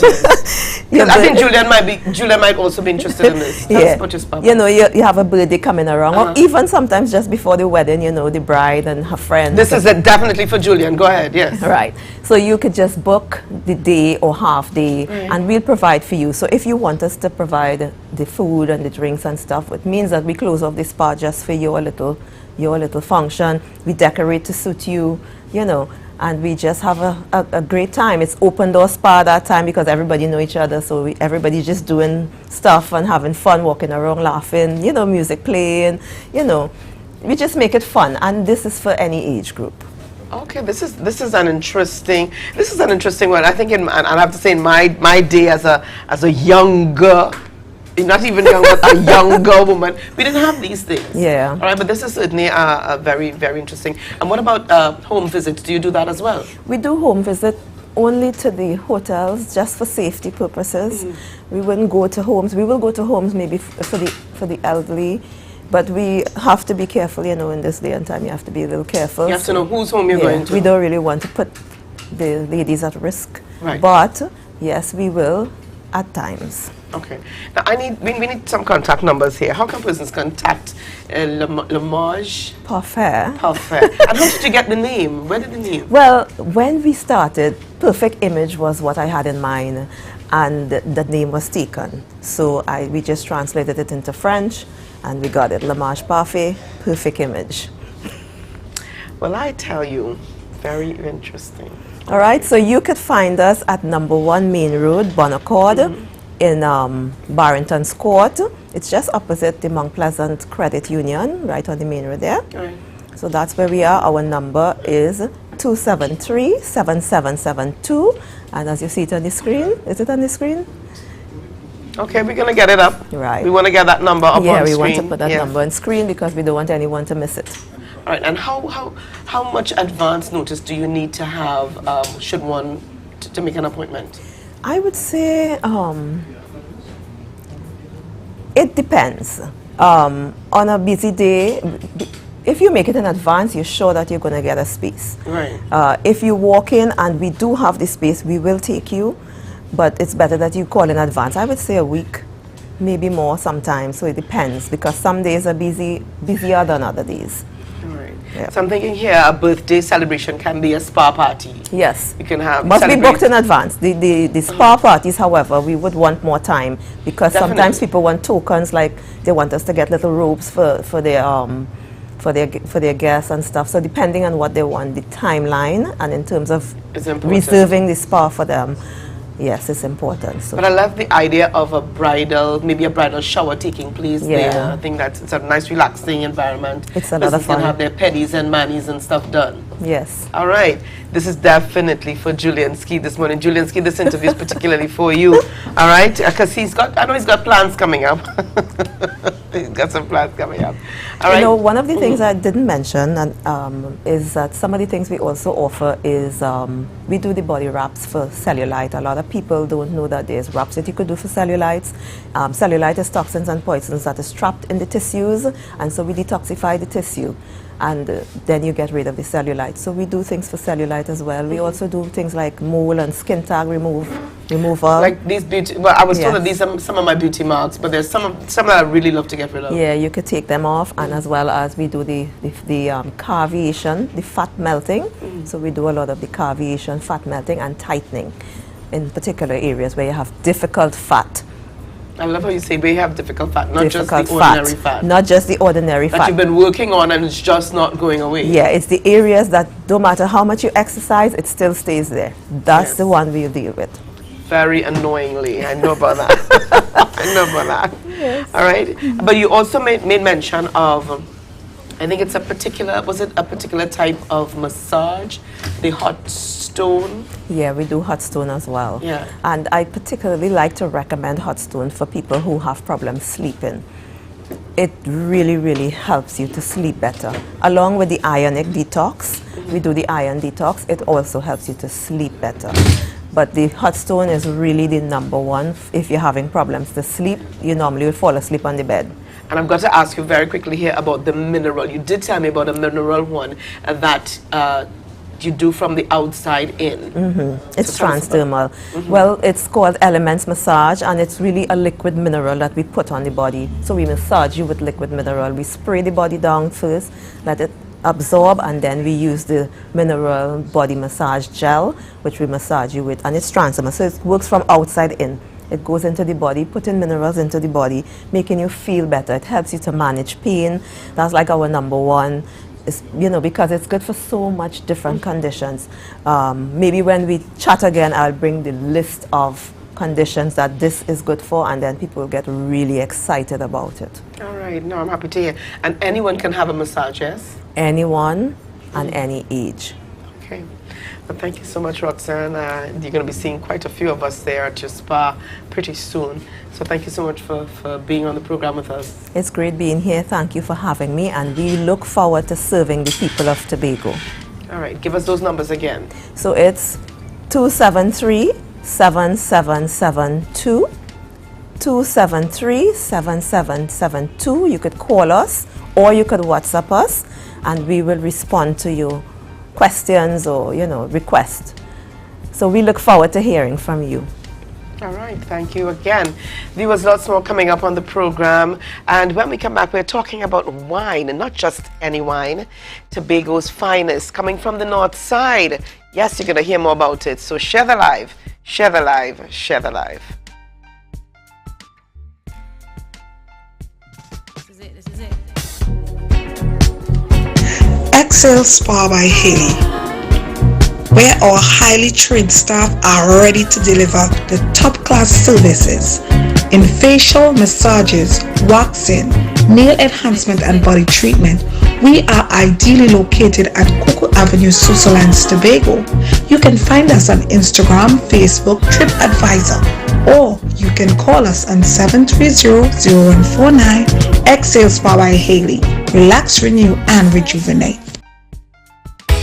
think Julian might also be interested in this. Tell us about your spa party. You know, you have a birthday coming around, or even sometimes just before the wedding, you know, the bride and her friends. This is definitely for Julian. Go ahead, yes. Right. So you could just book the day or half day, and we'll provide for you. So if you want us to provide the food and the drinks and stuff, it means that we close off the spa just for your little your little function. We decorate to suit you, you know, and we just have a great time. It's open door spa that time because everybody know each other, so everybody's just doing stuff and having fun, walking around, laughing, you know, music playing, you know. We just make it fun, and this is for any age group. Okay, this is an interesting one. I think, and I have to say, in my day as a younger, not even young, but a younger woman, we didn't have these things. Yeah. All right, but this is certainly very, very interesting. And what about home visits? Do you do that as well? We do home visit only to the hotels, just for safety purposes. We wouldn't go to homes. We will go to homes maybe for the elderly. But we have to be careful, you know, in this day and time. You have to be a little careful. You have to know whose home you're going to. We don't really want to put the ladies at risk. Right. But, yes, we will at times. Okay. Now, we need some contact numbers here. How can persons contact Lamage Parfait. Parfait. And how did you get the name? Where did the name? Well, when we started, Perfect Image was what I had in mind, and the name was taken. So we just translated it into French, and we got it, Lamage Parfait, Perfect Image. Well, I tell you, very interesting. All right, so you could find us at number 1 Main Road, Bonaccord, in Barrington's Court. It's just opposite the Mount Pleasant Credit Union, right on the main road there. All right. So that's where we are. Our number is 273-7772. And as you see it on the screen, is it on the screen? Okay, we're going to get it up. Right. We want to get that number up on screen. Yeah, we want to put that number on screen because we don't want anyone to miss it. All right, and how much advance notice do you need to have should one to make an appointment? I would say it depends. On a busy day, if you make it in advance, you're sure that you're going to get a space. Right. If you walk in and we do have the space, we will take you, but it's better that you call in advance. I would say a week, maybe more sometimes, so it depends, because some days are busier than other days. Right. Yeah. So I'm thinking here, a birthday celebration can be a spa party. Yes. You can have. Must be booked in advance. The spa parties, however, we would want more time because sometimes people want tokens, like they want us to get little robes for their guests and stuff. So depending on what they want, the timeline and in terms of reserving the spa for them, yes, it's important. So. But I love the idea of maybe a bridal shower taking place there. I think it's a nice, relaxing environment. It's a lot of fun. Can have their pedis and manis and stuff done. Yes. All right. This is definitely for Julian Ski this morning. Julian Ski, this interview is particularly for you. All right? Because I know he's got plans coming up. He's got some plans coming up. All right. You know, one of the things I didn't mention is that some of the things we also offer is we do the body wraps for cellulite. A lot of people don't know that there's wraps that you could do for cellulites. Cellulite is toxins and poisons that is trapped in the tissues, and so we detoxify the tissue. And then you get rid of the cellulite. So we do things for cellulite as well. We also do things like mole and skin tag removal. Like these beauty. Well, I was told that these are some of my beauty marks, but there's some that I really love to get rid of. Yeah, you could take them off, and as well as we do the carvation, the fat melting. So we do a lot of the carvation, fat melting, and tightening in particular areas where you have difficult fat. I love how you say we have difficult fat, not just the ordinary fat. Not just the ordinary fat. That you've been working on and it's just not going away. Yeah, it's the areas that no matter how much you exercise, it still stays there. That's the one we'll deal with. Very annoyingly. I know about that. I know about that. Yes. All right. But you also made mention of, I think it's a particular type of massage, the hot stone? Yeah, we do hot stone as well. Yeah. And I particularly like to recommend hot stone for people who have problems sleeping. It really, really helps you to sleep better. Along with the ionic detox, we do the iron detox, it also helps you to sleep better. But the hot stone is really the number one. If you're having problems to sleep, you normally will fall asleep on the bed. And I've got to ask you very quickly here about the mineral. You did tell me about a mineral one that you do from the outside in. It's transdermal. Well, it's called Elements Massage, and it's really a liquid mineral that we put on the body. So we massage you with liquid mineral. We spray the body down first, let it absorb, and then we use the mineral body massage gel, which we massage you with, and it's transdermal. So it works from outside in. It goes into the body, putting minerals into the body, making you feel better. It helps you to manage pain. That's like our number one. It's, because it's good for so much different conditions. Maybe when we chat again, I'll bring the list of conditions that this is good for, and then people will get really excited about it. All right. No, I'm happy to hear. And anyone can have a massage, yes? Anyone and any age. Okay. Well, thank you so much, Roxanne. You're going to be seeing quite a few of us there at your spa pretty soon. So thank you so much for being on the program with us. It's great being here. Thank you for having me, and we look forward to serving the people of Tobago. All right. Give us those numbers again. So it's 273-7772, 273-7772. You could call us or you could WhatsApp us, and we will respond to your questions or, requests. So we look forward to hearing from you. All right, thank you again. There was lots more coming up on the program, and when we come back, we're talking about wine, and not just any wine, Tobago's finest, coming from the north side. Yes, you're going to hear more about it, so share the live, share the live, share the live. This is it. Excel Spa by Haley, where our highly trained staff are ready to deliver the top-class services in facial massages, waxing, nail enhancement and body treatment. We are ideally located at Coco Avenue, Switzerland, Tobago. You can find us on Instagram, Facebook, TripAdvisor, or you can call us on 730-0149. Excel Spa by Haley. Relax, renew, and rejuvenate.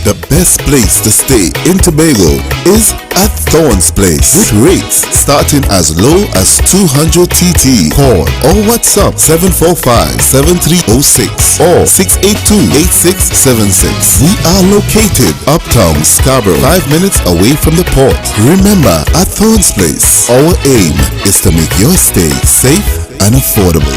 The best place to stay in Tobago is at Thorn's Place, with rates starting as low as 200 TT. Call or WhatsApp 745-7306 or 682-8676. We are located uptown Scarborough, 5 minutes away from the port. Remember, at Thorn's Place, our aim is to make your stay safe and affordable.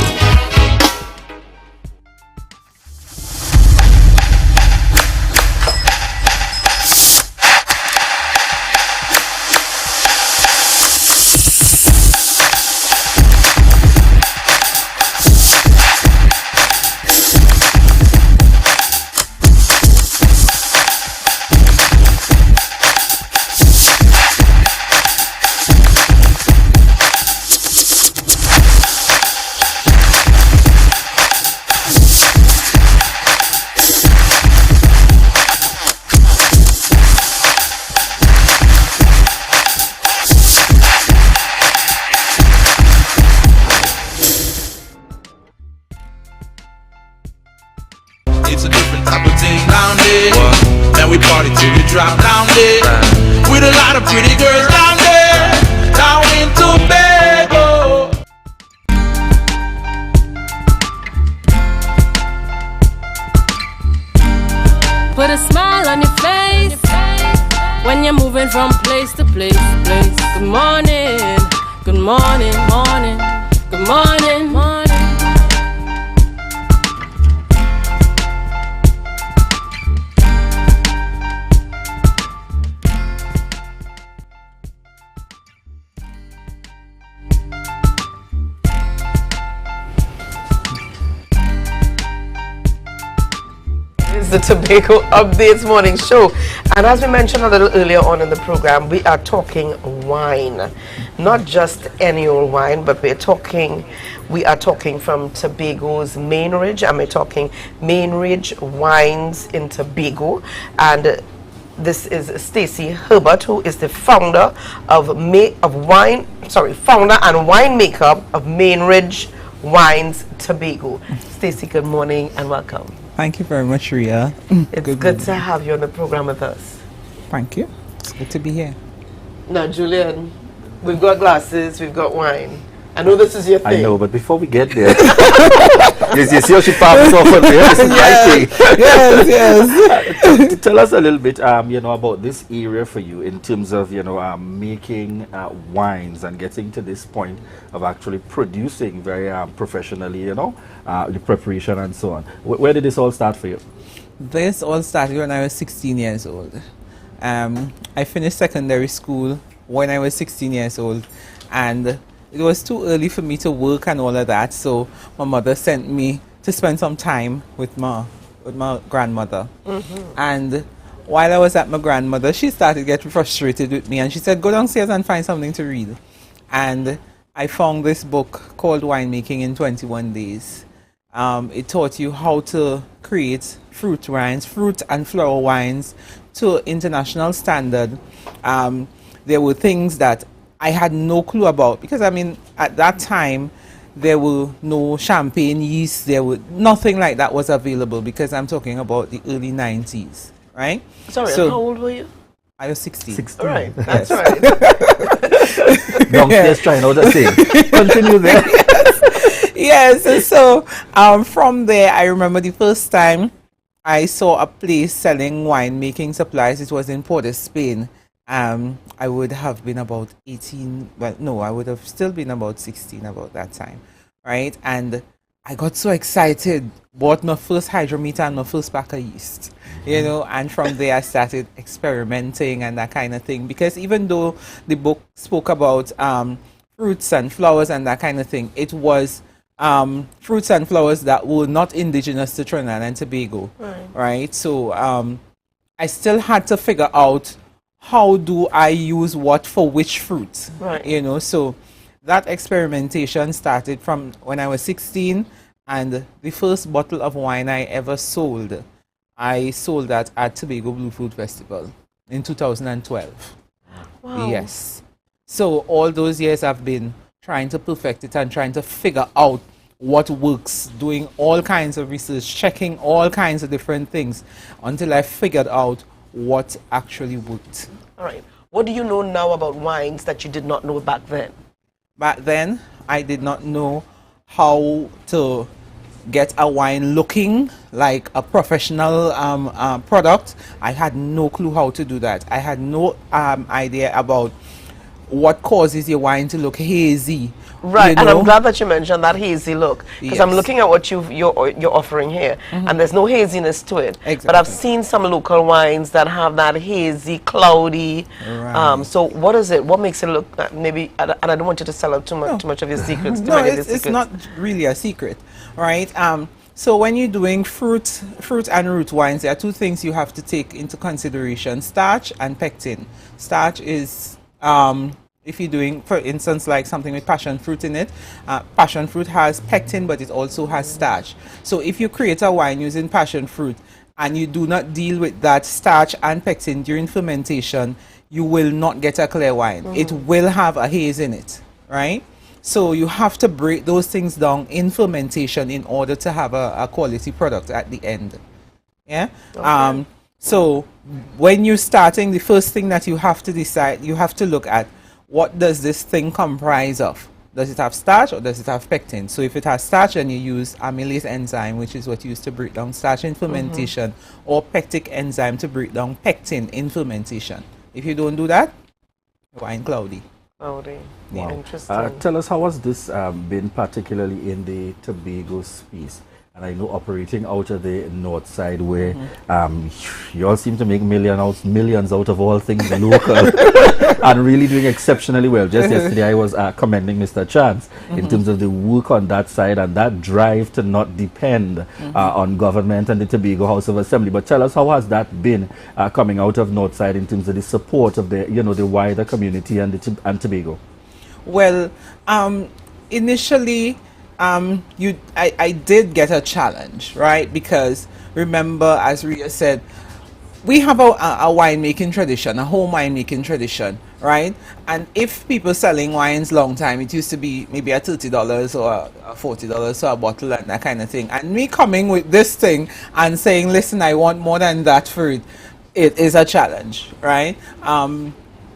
It's a different type of thing down there. And we party till we drop down there. With a lot of pretty girls down there. Down in Tobago. Put a smile on your face when you're moving from place to place. Good morning, good morning, morning, good morning, morning. The Tobago Updates Morning Show, and as we mentioned a little earlier on in the program, we are talking wine, not just any old wine, but we are talking from Tobago's Main Ridge, and we're talking Main Ridge Wines in Tobago. And this is Stacy Herbert, who is the founder and winemaker of Main Ridge Wines Tobago. Stacy, good morning and welcome. Thank you very much, Ria. It's good to have you on the program with us. Thank you. It's good to be here. Now, Julian, we've got glasses, we've got wine. I know this is your thing. I know, but before we get there, you see how she pops off on me. Yes. Tell us a little bit, about this area for you in terms of, making wines and getting to this point of actually producing very professionally, the preparation and so on. Where did this all start for you? This all started when I was 16 years old. I finished secondary school when I was 16 years old, and it was too early for me to work and all of that. So my mother sent me to spend some time with my grandmother. And while I was at my grandmother, she started getting frustrated with me, and she said, go downstairs and find something to read. And I found this book called Winemaking in 21 Days. It taught you how to create fruit wines, fruit and flower wines to international standard. There were things that I had no clue about, because I mean, at that time, there were no champagne yeast, there were nothing like that was available, because I'm talking about the early 90s, right? Sorry, how old were you? I was 16. 16. All right, Yes. that's right. Downstairs trying out a thing. Continue there. Yes, so from there, I remember the first time I saw a place selling winemaking supplies. It was in Port of Spain. I would have been about 18, well, no, I would have still been about 16 about that time, right? And I got so excited, bought my first hydrometer and my first pack of yeast, you know, and from there I started experimenting and that kind of thing, because even though the book spoke about fruits and flowers and that kind of thing, it was fruits and flowers that were not indigenous to Trinidad and Tobago, right? So I still had to figure out, how do I use what for which fruit? Right. You know, so that experimentation started from when I was 16, and the first bottle of wine I ever sold, I sold that at Tobago Blue Food Festival in 2012. Wow. Yes. So all those years I've been trying to perfect it and trying to figure out what works, doing all kinds of research, checking all kinds of different things until I figured out what actually worked. All right. What do you know now about wines that you did not know back then? Back then, I did not know how to get a wine looking like a professional product. I had no clue how to do that. I had no idea about what causes your wine to look hazy. Right, you and know? I'm glad that you mentioned that hazy look, because I'm Yes. looking at what you're offering here, and there's no haziness to it. But I've Exactly. seen some local wines that have that hazy, cloudy. Right. So what is it? What makes it look? Maybe, and I don't want you to sell out too much of your secrets. Too No, many of your it's secrets. not really a secret, right? So when you're doing fruit and root wines, there are two things you have to take into consideration: starch and pectin. Starch is if you're doing, for instance, like something with passion fruit in it, passion fruit has pectin, but it also has starch. So if you create a wine using passion fruit and you do not deal with that starch and pectin during fermentation, you will not get a clear wine. It will have a haze in it, right? So you have to break those things down in fermentation in order to have a quality product at the end. Yeah. Okay. So when you're starting, the first thing that you have to decide, you have to look at, what does this thing comprise of? Does it have starch or does it have pectin? So if it has starch, then you use amylase enzyme, which is what you use to break down starch in fermentation, or pectic enzyme to break down pectin in fermentation. If you don't do that, wine cloudy. Cloudy. Wow. Interesting. Tell us, how has this been particularly in the Tobago space? And I know operating out of the north side, where you all seem to make millions out of all things local and really doing exceptionally well. Just yesterday I was commending Mr. Chance in terms of the work on that side and that drive to not depend on government and the Tobago House of Assembly. But tell us, how has that been coming out of north side in terms of the support of the, you know, the wider community and Tobago? Well, initially, I did get a challenge, right? Because remember, as Ria said, we have a winemaking tradition, a home winemaking tradition, right? And if people selling wines long time, it used to be maybe at $30 or $40 for a bottle and that kind of thing. And me coming with this thing and saying, listen, I want more than that for it, it is a challenge, right?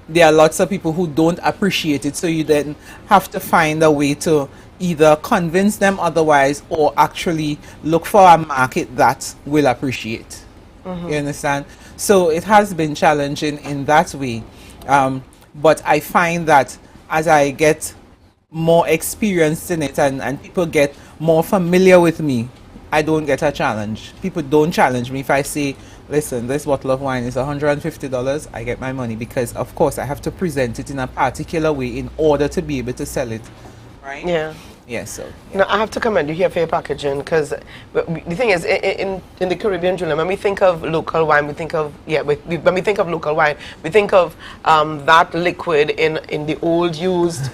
There are lots of people who don't appreciate it, so you then have to find a way to either convince them otherwise or actually look for a market that will appreciate. You understand? So it has been challenging in that way, but I find that as I get more experienced in it and people get more familiar with me, I don't get a challenge. People don't challenge me if I say, listen, this bottle of wine is $150, I get my money, because of course I have to present it in a particular way in order to be able to sell it, right? Yeah. Yeah, so. No, I have to commend you here for your packaging, because the thing is, in the Caribbean, Julia, when we think of local wine, we think of, when we think of local wine, we think of that liquid in the old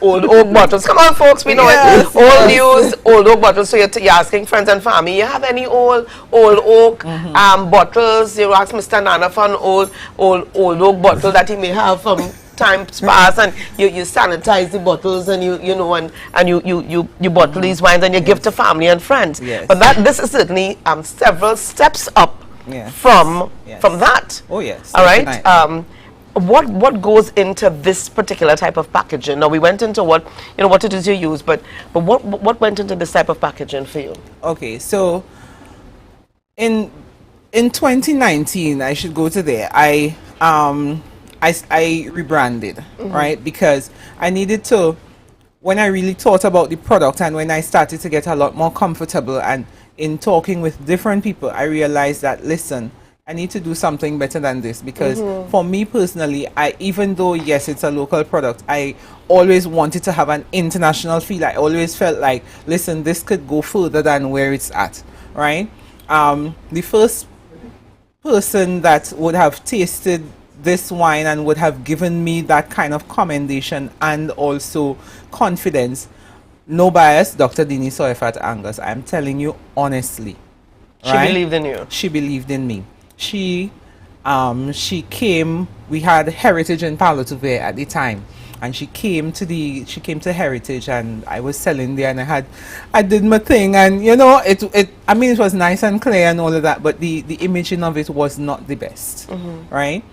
oak bottles. Come on, folks, we know it. Old used, old oak bottles. So you're asking friends and family, you have any old oak bottles? You ask Mr. Nana for an old oak bottle that he may have from times past, and you sanitize the bottles, and you bottle these wines, and you give to family and friends. Yes. But this is certainly several steps up from that. Oh yes. All right. What goes into this particular type of packaging? Now we went into what it is you use, but what went into this type of packaging for you? Okay, so in 2019, I should go to there. I rebranded, right? Because I needed to, when I really thought about the product and when I started to get a lot more comfortable and in talking with different people, I realized that, listen, I need to do something better than this, because for me personally, even though, yes, it's a local product, I always wanted to have an international feel. I always felt like, listen, this could go further than where it's at, right? The first person that would have tasted this wine and would have given me that kind of commendation and also confidence, no bias, Dr. Dini Soifat Angus. I'm telling you honestly. She believed in you. She believed in me. She came, we had Heritage in Palo Tuve at the time, and she came to Heritage, and I was selling there, and I did my thing, and it was nice and clear and all of that, but the imaging of it was not the best, right?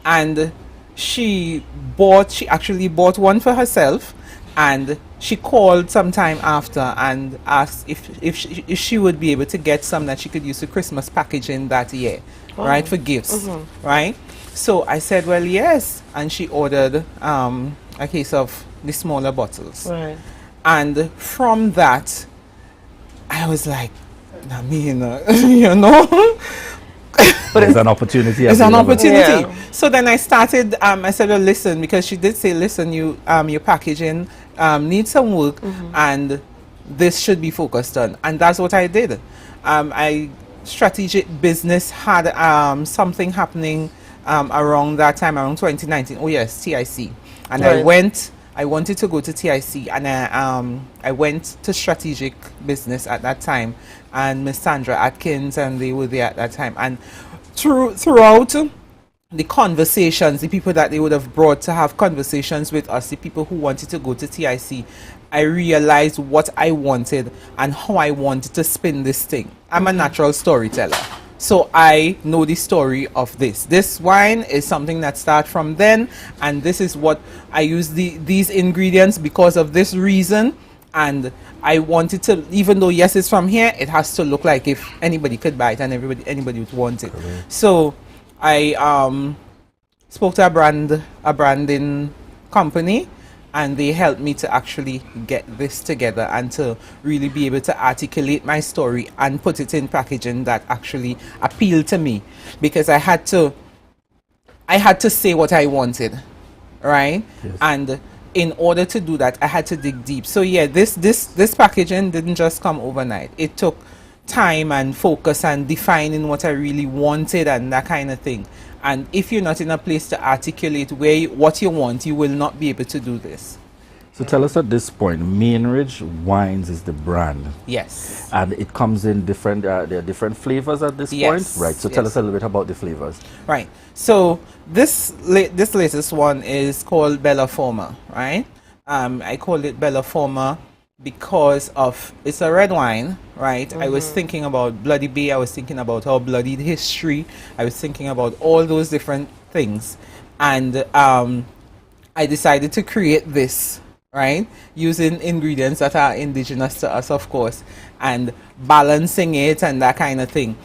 And she actually bought one for herself, and she called sometime after and asked if she would be able to get some that she could use for Christmas packaging that year, right, for gifts, right? So I said, well, yes, and she ordered a case of the smaller bottles, right? And from that, I was like, I mean, But it's an opportunity. It's an opportunity. Yeah. So then I started, I said, well, listen, because she did say, listen, your packaging needs some work, and this should be focused on. And that's what I did. Strategic business had something happening around that time, around 2019. Oh, yes, TIC. And right. I wanted to go to TIC, and I went to strategic business at that time, and Miss Sandra Atkins, and they were there at that time. And throughout the conversations, the people that they would have brought to have conversations with us, the people who wanted to go to TIC, I realized what I wanted and how I wanted to spin this thing. I'm a natural storyteller. So I know the story of this. This wine is something that starts from then, and this is what I use these ingredients because of this reason. And I wanted to, even though yes, it's from here, it has to look like if anybody could buy it and anybody would want it. So I spoke to a branding company, and they helped me to actually get this together and to really be able to articulate my story and put it in packaging that actually appealed to me, because I had to say what I wanted, right? Yes. And in order to do that, I had to dig deep. So yeah, this packaging didn't just come overnight. It took time and focus and defining what I really wanted and that kind of thing. And if you're not in a place to articulate what you want, you will not be able to do this. So tell us at this point, Mainridge Wines is the brand. Yes. And it comes in different, there are different flavors at this point? Right, so tell us a little bit about the flavors. Right, so this latest one is called Bella Forma, right? I call it Bella Forma because it's a red wine, right? I was thinking about Bloody Bay, I was thinking about our bloodied history, I was thinking about all those different things. And I decided to create this, right, using ingredients that are indigenous to us, of course, and balancing it and that kind of thing.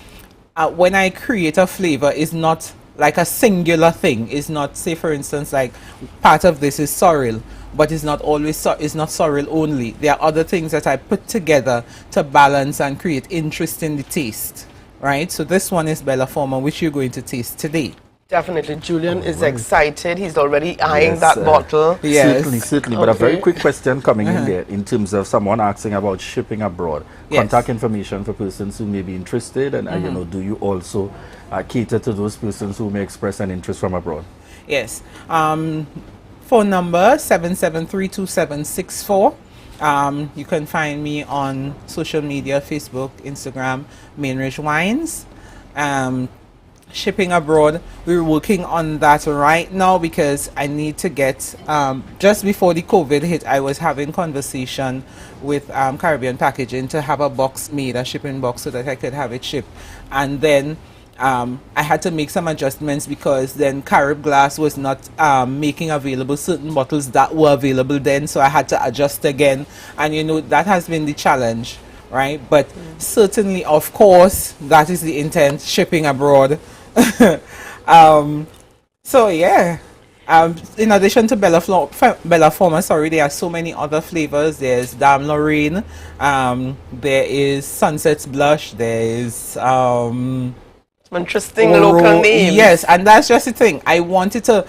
When I create a flavor, it's not like a singular thing. It's not, say for instance, like part of this is sorrel, but it's not always it's not sorrel only. There are other things that I put together to balance and create interest in the taste, right? So this one is Bella Forma, which you're going to taste today. Definitely. Julian is excited. He's already eyeing that bottle. Yes. Certainly. But a very quick question coming in there in terms of someone asking about shipping abroad. Contact information for persons who may be interested, and you know, do you also cater to those persons who may express an interest from abroad? Yes. Phone number 7732764. You can find me on social media, Facebook, Instagram, Mainridge Wines. Shipping abroad, we're working on that right now because I need to get, just before the COVID hit, I was having conversation with Caribbean Packaging to have a box made, a shipping box, so that I could have it shipped. And then I had to make some adjustments because then Carib Glass was not making available certain bottles that were available then, so I had to adjust again. And you know, that has been the challenge, right? But certainly, of course, that is the intent, shipping abroad. So yeah, in addition to Bella Forma, sorry, there are so many other flavors. There's Dame Lorraine, there is Sunset's Blush, there is interesting local names. Yes, and that's just the thing. I wanted to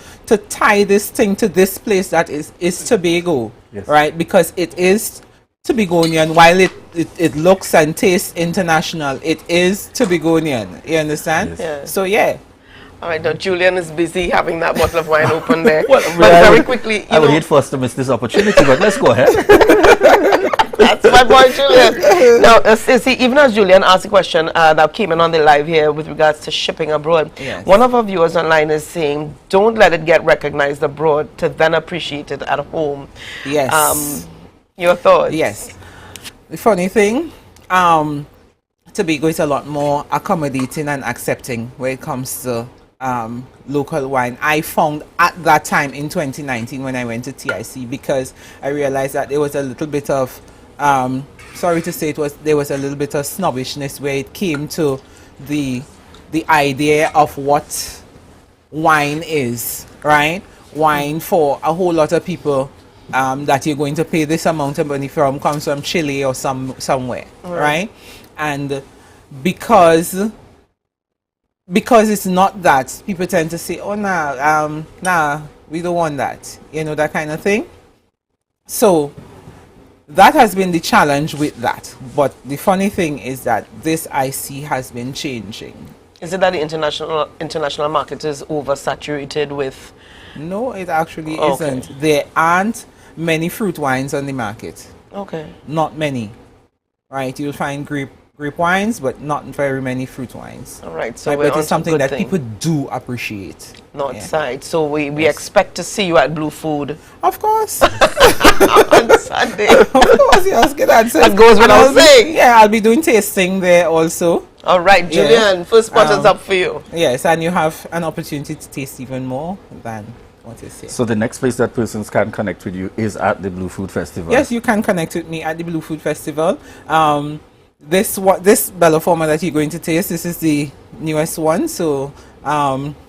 tie this thing to this place that is Tobago, right? Because it is Tobagonian. While it looks and tastes international, it is Tobagonian. You understand? Yes. So yeah. All right, now Julian is busy having that bottle of wine open there. But very quickly, I would hate for us to miss this opportunity, but let's go ahead. That's my boy Julian. Now, see, even as Julian asked a question that came in on the live here with regards to shipping abroad, one of our viewers online is saying, don't let it get recognized abroad to then appreciate it at home. Yes. Your thoughts? Yes. The funny thing, Tobago is a lot more accommodating and accepting when it comes to local wine. I found at that time in 2019 when I went to TIC, because I realized that there was a little bit of sorry to say there was a little bit of snobbishness where it came to the idea of what wine is, right? Wine for a whole lot of people that you're going to pay this amount of money from comes from Chile or somewhere, right? And because it's not that, people tend to say, oh nah, we don't want that, you know, that kind of thing. So that has been the challenge with that. But the funny thing is that this I see has been changing. Is it that the international market is oversaturated with? No, it actually isn't. There aren't many fruit wines on the market. Okay. Not many, right? You'll find grape wines, but not very many fruit wines. All right, so but it's something that people do appreciate. North side. So we expect to see you at Blue Food. Of course. On Sunday. Of course, yes. Good answer. That goes without saying. Yeah, I'll be doing tasting there also. All right, Julian, first spot is up for you. Yes, and you have an opportunity to taste even more than what is here. So the next place that persons can connect with you is at the Blue Food Festival. Yes, you can connect with me at the Blue Food Festival. This Bella Forma that you're going to taste, this is the newest one, so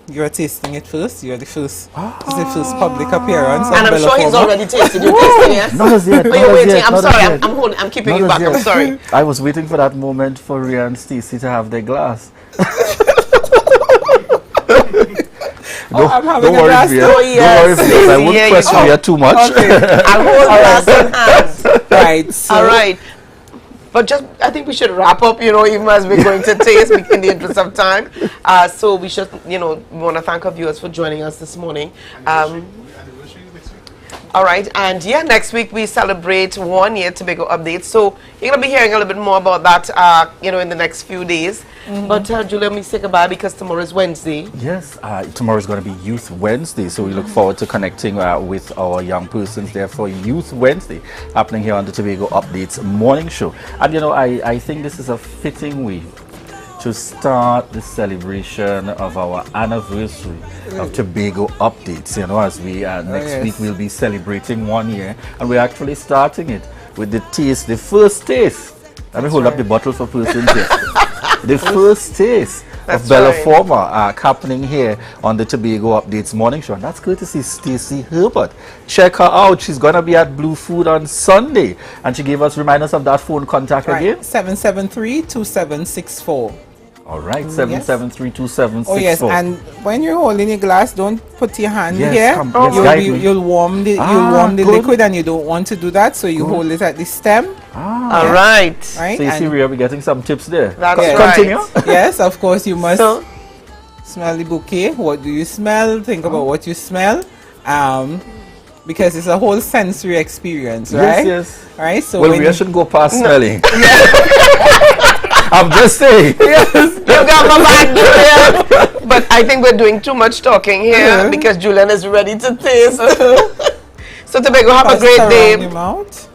you're tasting it first. You're the first. This is the first public appearance. And I'm sure he's already tasted. You're tasting, yes? Not as yet. You're waiting. I'm sorry. I'm keeping you back. I'm sorry. I was waiting for that moment for Rhea and Stacey to have their glass. I'm having don't worry, glass. Rhea. Don't worry, Rhea. I won't question Rhea too much. Okay. I'll hold glass in hand. Right. So. All right. But I think we should wrap up, you know, even as we're going to taste in the interest of time. So we should, you know, we want to thank our viewers for joining us this morning. All right, and yeah, next week we celebrate 1 year Tobago update. So you're going to be hearing a little bit more about that, you know, in the next few days. But Julia, let me say goodbye because tomorrow is Wednesday. Yes, tomorrow is going to be Youth Wednesday. So we look forward to connecting with our young persons there for Youth Wednesday, happening here on the Tobago Updates morning show. And, you know, I think this is a fitting way to start the celebration of our anniversary of Tobago Updates. You know, as we next week we'll be celebrating 1 year, and we're actually starting it with the taste, the first taste. Let me hold up the bottle for persons here. The first taste of Bella Forma happening here on the Tobago Updates morning show. And that's courtesy Stacey Herbert. Check her out. She's going to be at Blue Food on Sunday. And she gave us reminders of that phone contact again. 773-2764. All right, 7732764. Oh yes, and when you're holding your glass, don't put your hand Yes, here. yes, You'll warm the liquid, and you don't want to do that. So you hold it at the stem. All right. So you see, we are getting some tips there. That's Continue. right. Yes, of course you must smell the bouquet. What do you smell? Think about what you smell. Because it's a whole sensory experience, right? Yes. Right. So well, we shouldn't go past smelling. I'm just saying. Yes, you got my back, Julian. But I think we're doing too much talking here because Julian is ready to taste. So Tobago, have a great day. Your mouth.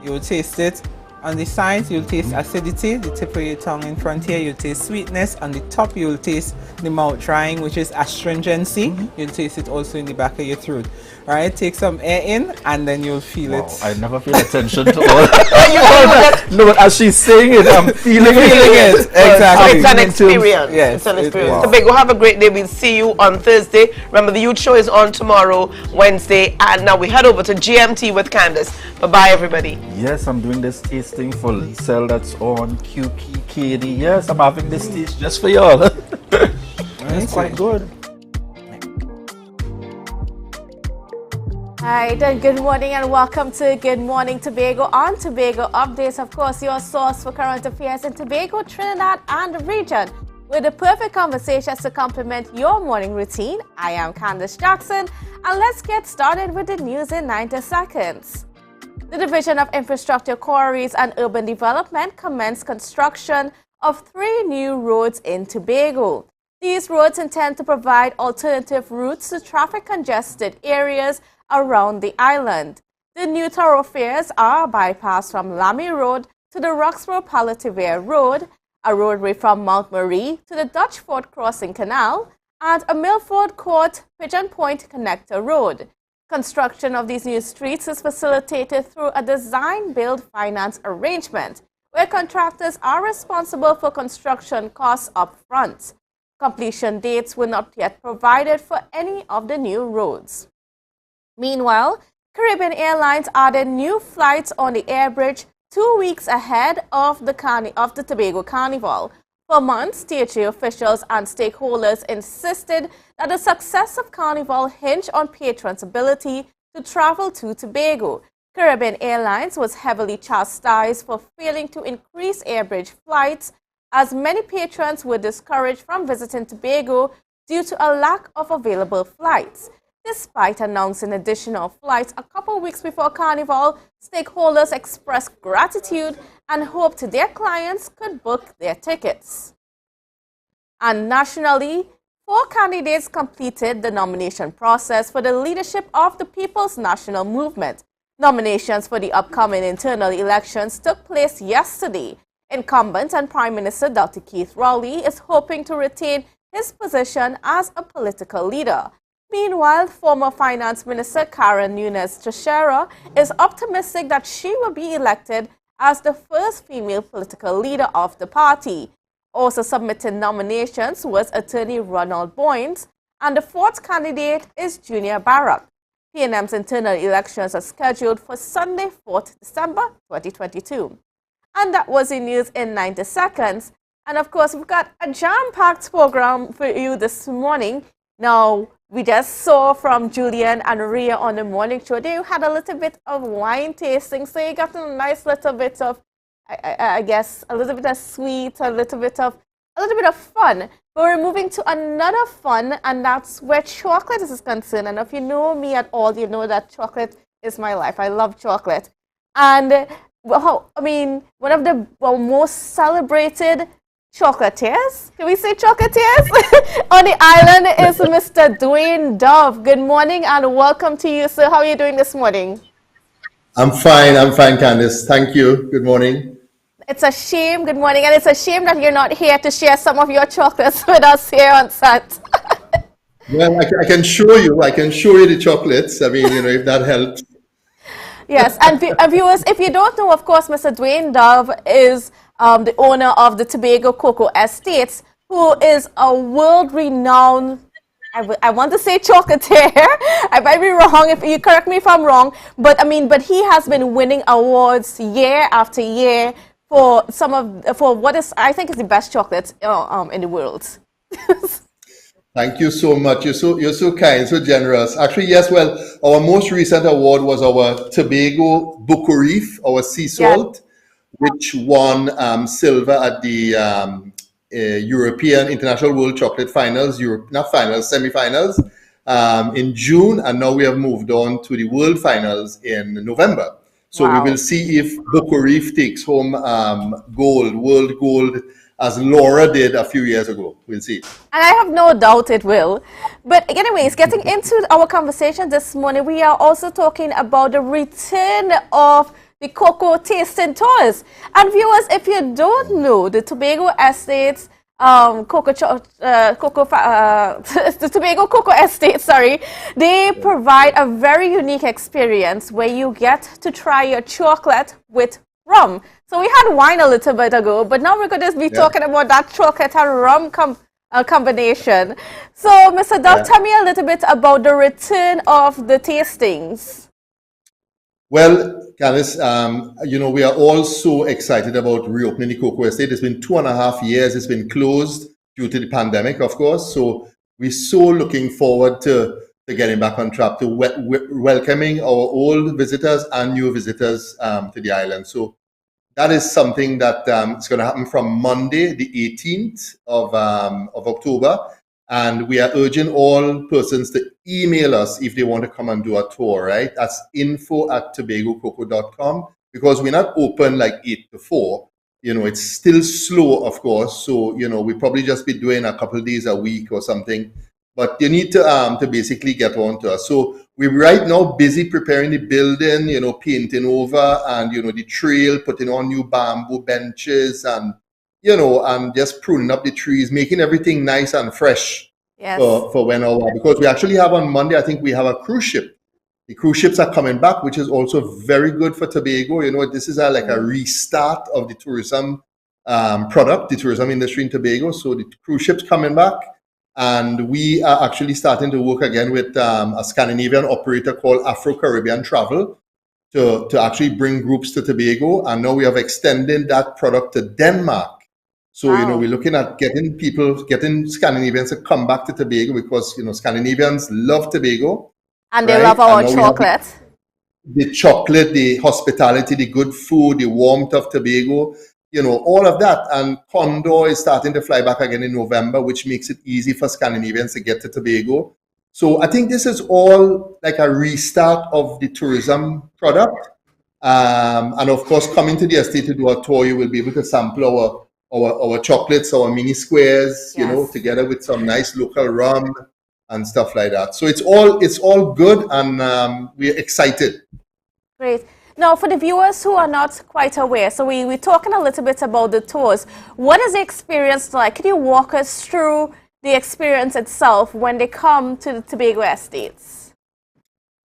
You'll taste it. On the sides, you'll taste acidity. The tip of your tongue in front here, you'll taste sweetness. On the top, you'll taste the mouth drying, which is astringency. You'll taste it also in the back of your throat. All right, take some air in, and then you'll feel it. I never pay attention to all that. No, but as she's saying it, I'm feeling it. Exactly. It's an experience. Yes, it's an experience. Wow. Tobago, have a great day. We'll see you on Thursday. Remember, the youth show is on tomorrow, Wednesday, and now we head over to GMT with Candace. Bye-bye, everybody. Yes, I'm doing this tasting for Cell that's on QKD. Yes, I'm having this taste just for y'all. It's quite good. Alright, and good morning and welcome to Good Morning Tobago on Tobago Updates. Of course, your source for current affairs in Tobago, Trinidad, and the region. With the perfect conversations to complement your morning routine, I am Candace Jackson, and let's get started with the news in 90 seconds. The Division of Infrastructure, Quarries and Urban Development commenced construction of 3 new roads in Tobago. These roads intend to provide alternative routes to traffic-congested areas around the island. The new thoroughfares are a bypass from Lamy Road to the Roxborough Palativere Road, a roadway from Mount Marie to the Dutch Fort Crossing Canal, and a Milford Court Pigeon Point Connector Road. Construction of these new streets is facilitated through a design-build-finance arrangement, where contractors are responsible for construction costs up front. Completion dates were not yet provided for any of the new roads. Meanwhile, Caribbean Airlines added new flights on the air bridge 2 weeks ahead of the Tobago Carnival. For months, THA officials and stakeholders insisted that the success of Carnival hinged on patrons' ability to travel to Tobago. Caribbean Airlines was heavily chastised for failing to increase airbridge flights, as many patrons were discouraged from visiting Tobago due to a lack of available flights. Despite announcing additional flights a couple weeks before Carnival, stakeholders expressed gratitude and hoped their clients could book their tickets. And nationally, 4 candidates completed the nomination process for the leadership of the People's National Movement. Nominations for the upcoming internal elections took place yesterday. Incumbent and Prime Minister Dr. Keith Rowley is hoping to retain his position as a political leader. Meanwhile, former Finance Minister Karen Nunes-Teixeira is optimistic that she will be elected as the first female political leader of the party. Also submitting nominations was attorney Ronald Boynes, and the 4th candidate is Junior Barak. PNM's internal elections are scheduled for Sunday, 4th December 2022. And that was the news in 90 seconds. And of course, we've got a jam-packed program for you this morning. Now, we just saw from Julian and Rhea on the morning show, they had a little bit of wine tasting, so you got a nice little bit of, I guess, a little bit of sweet, a little bit of fun. But we're moving to another fun, and that's where chocolate is concerned. And if you know me at all, you know that chocolate is my life. I love chocolate. And, one of the most celebrated chocolatiers, can we say chocolatiers, on the island is Mr. Dwayne Dove. Good morning and welcome to you, sir. How are you doing this morning? I'm fine, Candice. Thank you. Good morning. It's a shame, good morning, and it's a shame that you're not here to share some of your chocolates with us here on set. Well, I can show you the chocolates. I mean, if that helps. Yes, and viewers, if you don't know, of course, Mr. Dwayne Dove is the owner of the Tobago Cocoa Estates, who is a world-renowned, I want to say chocolatier. I might be wrong, if you correct me if I'm wrong, but he has been winning awards year after year for for what is, I think, is the best chocolate in the world. Thank you so much. You're so kind, so generous. Actually, yes. Well, our most recent award was our Tobago Buko Reef, our sea salt, which won silver at the European International World Chocolate Finals, not finals, semi-finals, in June, and now we have moved on to the World Finals in November. So we will see if Buko Reef takes home world gold, as Laura did a few years ago. We'll see. And I have no doubt it will. But anyways, getting into our conversation this morning, we are also talking about the return of the cocoa tasting tours. And viewers, if you don't know, the Tobago Estates the Tobago Cocoa Estate, they provide a very unique experience where you get to try your chocolate with rum. So we had wine a little bit ago, but now we're going to be talking about that chocolate and rum combination. So, Mr. Duff, tell me a little bit about the return of the tastings. Well, Candice, we are all so excited about reopening the Cocoa Estate. It's been 2.5 years. It's been closed due to the pandemic, of course. So we're so looking forward to getting back on track, to welcoming our old visitors and new visitors to the island. So that is something that is going to happen from Monday, the 18th of October. And we are urging all persons to email us if they want to come and do a tour, right? That's info@tobagococo.com, because we're not open like 8 to 4. It's still slow, of course. So, we probably just be doing a couple of days a week or something. But you need to basically get on to us. So we're right now busy preparing the building, painting over, and, the trail, putting on new bamboo benches, and and just pruning up the trees, making everything nice and fresh for when because we actually have on Monday, I think we have a cruise ship. The cruise ships are coming back, which is also very good for Tobago. This is like a restart of the tourism the tourism industry in Tobago. So the cruise ships coming back, and we are actually starting to work again with a Scandinavian operator called Afro-Caribbean Travel to actually bring groups to Tobago. And now we have extended that product to Denmark. So, we're looking at getting Scandinavians to come back to Tobago, because, Scandinavians love Tobago. And they love our chocolate. The chocolate, the hospitality, the good food, the warmth of Tobago, all of that. And Condor is starting to fly back again in November, which makes it easy for Scandinavians to get to Tobago. So I think this is all like a restart of the tourism product. And of course, coming to the estate to do a tour, you will be able to sample our chocolates, our mini squares, together with some nice local rum and stuff like that. So it's all good, and we're excited. Great. Now, for the viewers who are not quite aware, so we're talking a little bit about the tours. What is the experience like? Can you walk us through the experience itself when they come to the Tobago Estates?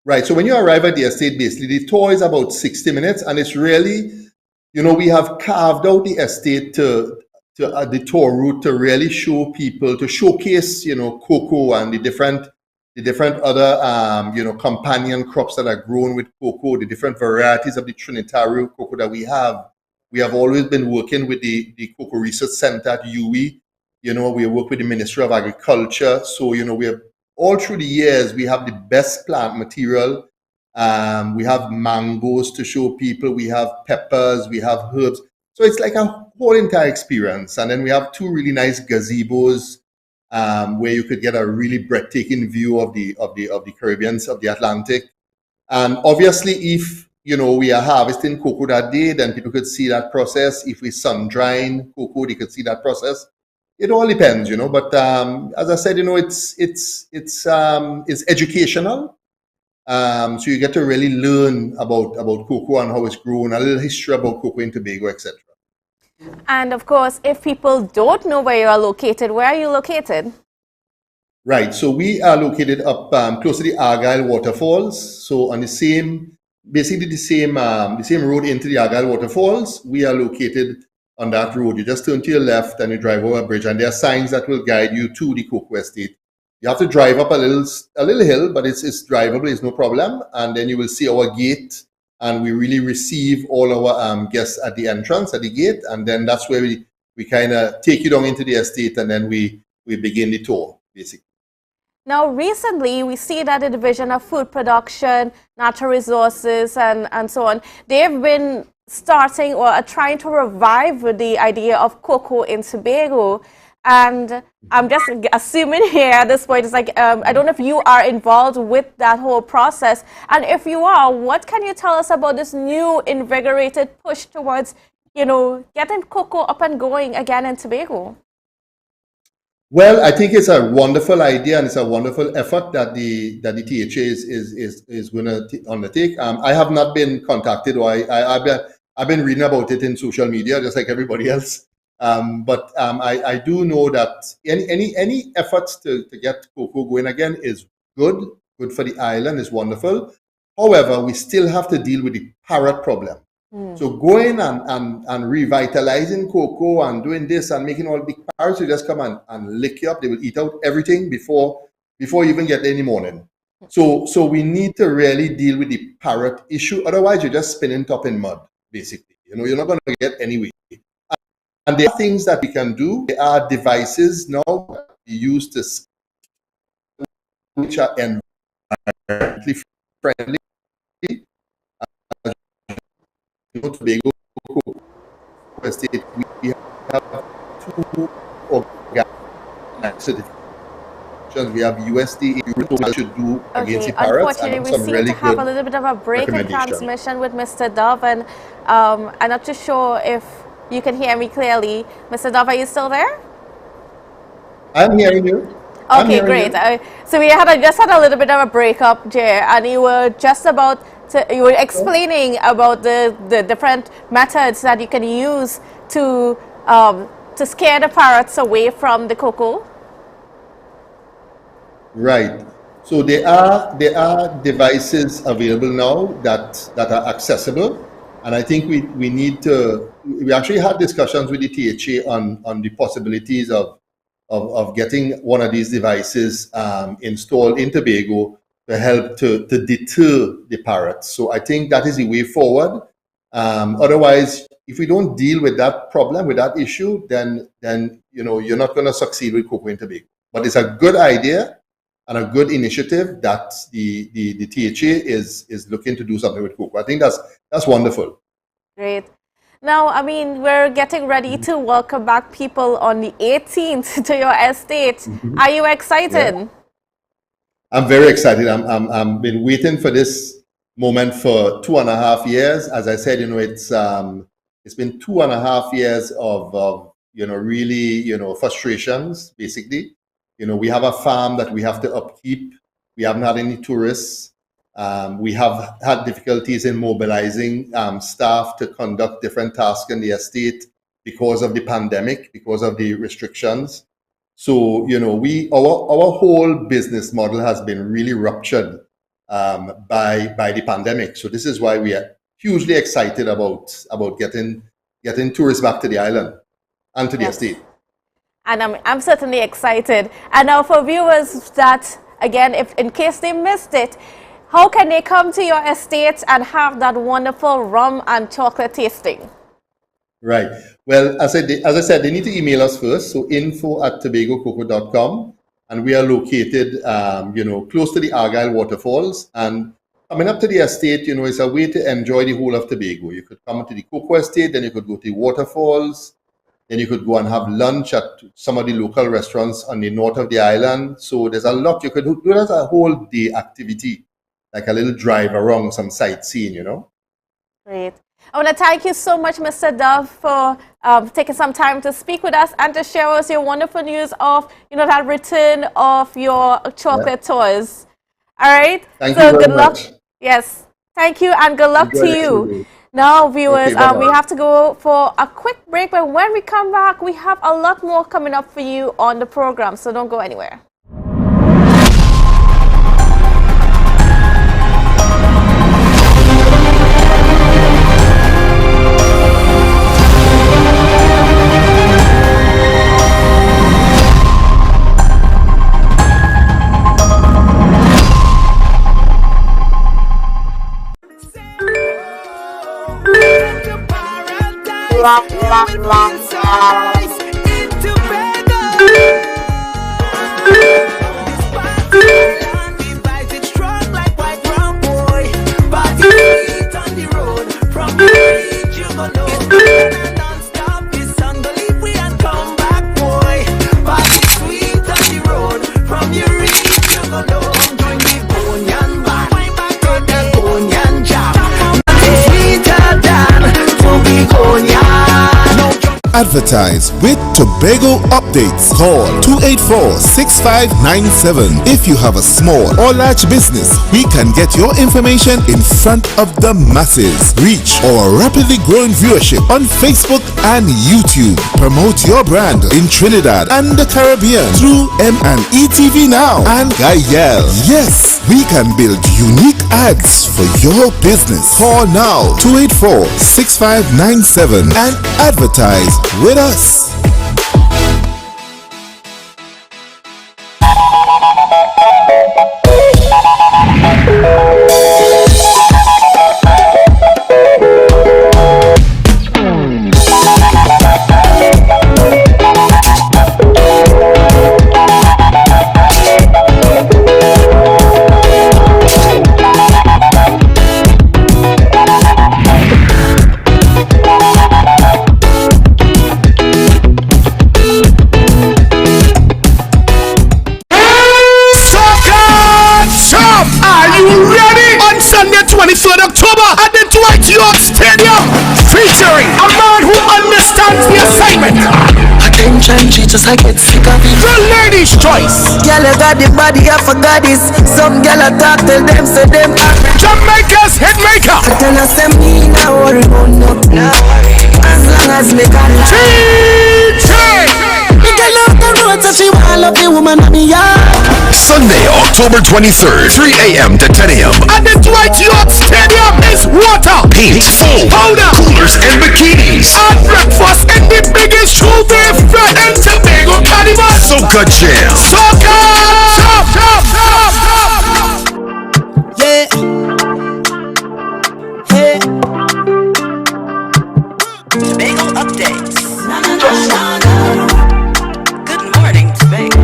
Right. So when you arrive at the estate, basically, the tour is about 60 minutes, and it's really, we have carved out the estate to the tour route to really show people, to showcase, cocoa and the different other, companion crops that are grown with cocoa, the different varieties of the Trinitario cocoa that we have. We have always been working with the Cocoa Research Center at UWI. We work with the Ministry of Agriculture. So, we have all through the years, we have the best plant material. We have mangoes to show people. We have peppers. We have herbs. So it's like a whole entire experience. And then we have 2 really nice gazebos where you could get a really breathtaking view of the Caribbean, of the Atlantic. And obviously, if we are harvesting cocoa that day, then people could see that process. If we sun drying cocoa, they could see that process. It all depends, But as I said, it's educational. So you get to really learn about cocoa and how it's grown, a little history about cocoa in Tobago, etc. And of course, if people don't know where you are located, where are you located? Right. So we are located up close to the Argyle Waterfalls. So on the same road into the Argyle Waterfalls, we are located on that road. You just turn to your left and you drive over a bridge, and there are signs that will guide you to the Cocoa Estate. You have to drive up a little hill, but it's drivable, it's no problem. And then you will see our gate and we really receive all our guests at the entrance, at the gate, and then that's where we kind of take you down into the estate, and then we begin the tour, basically. Now, recently, we see that the Division of Food Production, Natural Resources, and so on, they've been starting or are trying to revive the idea of cocoa in Tobago. And I'm just assuming here at this point, it's like, I don't know if you are involved with that whole process. And if you are, what can you tell us about this new invigorated push towards, getting cocoa up and going again in Tobago? Well, I think it's a wonderful idea and it's a wonderful effort that the THA is going to undertake. I have not been contacted, or I've been reading about it in social media, just like everybody else. But I do know that any efforts to get cocoa going again is good for the island, is wonderful. However, we still have to deal with the parrot problem. So going and revitalizing cocoa and doing this and making all the parrots will just come and lick you up. They will eat out everything before you even get there in the morning. So we need to really deal with the parrot issue. Otherwise, you're just spinning top in mud, basically. You're not going to get anywhere. And there are things that we can do. There are devices now that we use to, which are environmentally friendly. Tobago Estate, we have 2 organic certifications. We have USDA should do against the parrots. Unfortunately, we seem to have a little bit of a break in transmission with Mr. Dove, and I'm not too sure if you can hear me clearly. Mr. Dove, are you still there? I'm hearing you. Okay, great. So we just had a little bit of a break up there, and you were just about you were explaining about the different methods that you can use to scare the parrots away from the cocoa. Right. So there are devices available now that are accessible, and I think we need to. We actually had discussions with the THA on the possibilities of getting one of these devices installed in Tobago to help to deter the parrots. So I think that is the way forward. Otherwise, if we don't deal with that problem, with that issue, then you're not going to succeed with cocoa in Tobago. But it's a good idea and a good initiative that the THA is looking to do something with cocoa. I think that's wonderful. Great. Now, I mean, we're getting ready to welcome back people on the 18th to your estate. Are you excited? Yeah. I'm very excited. I'm been waiting for this moment for 2.5 years. As I said, it's been 2.5 years of really frustrations. Basically, we have a farm that we have to upkeep. We haven't had any tourists. We have had difficulties in mobilizing staff to conduct different tasks in the estate because of the pandemic, because of the restrictions. So, our whole business model has been really ruptured by the pandemic. So this is why we are hugely excited about getting tourists back to the island and to the estate. And I'm certainly excited. And now for viewers that, again, if in case they missed it, how can they come to your estate and have that wonderful rum and chocolate tasting? Right. Well, as I said, they need to email us first. So info@tobagococoa.com, and we are located, close to the Argyle waterfalls. And coming up to the estate, it's a way to enjoy the whole of Tobago. You could come to the cocoa estate, then you could go to the waterfalls, then you could go and have lunch at some of the local restaurants on the north of the island. So there's a lot you could do. That's a whole day activity, like a little drive around, some sightseeing, Great. I want to thank you so much, Mr. Dove, for taking some time to speak with us and to share with us your wonderful news of, that return of your chocolate toys. All right? Thank you very good luck. much. Yes. Thank you and good luck to you. Now, viewers, Okay, we have to go for a quick break, but when we come back, we have a lot more coming up for you on the program, so don't go anywhere. feel so nice in Tobago. This party island, the vibes it's strong like white rum, boy. Party sweet on the road, from the beach you go know. And non-stop, this song go leave we and come back, boy. Party sweet on the road, from your reach you go know. Join the Bonyan band, to the Bonyan jam. Sweeter than Tobago. Advertise with Tobago Updates. Call 284-6597. If you have a small or large business, we can get your information in front of the masses. Reach our rapidly growing viewership on Facebook and YouTube. Promote your brand in Trinidad and the Caribbean through M&E TV Now and Gayel. Yes, we can build unique ads for your business. Call now 284-6597 and advertise with us. October at the Dwight York Stadium, featuring a man who understands the assignment. Attention, she just I get sick of it. The Lady's Choice. Girl, you got the body of a goddess. Some girl I talk, tell them, say them Jamaica's hitmaker. I tell us them me now worry about nothing. As long as me got DJ. Me girl out the road, so she want love the woman of me yard. Sunday, October 23rd, 3 a.m. to 10 a.m. At the Dwight York Stadium is water, paint, foam, powder, coolers, and bikinis. And breakfast in the biggest showday front in Tobago Carnival. Soca Jam. Soca! Chop, chop, chop, chop. Yeah. Hey. Tobago updates. Na na na na na. Good morning, Tobago.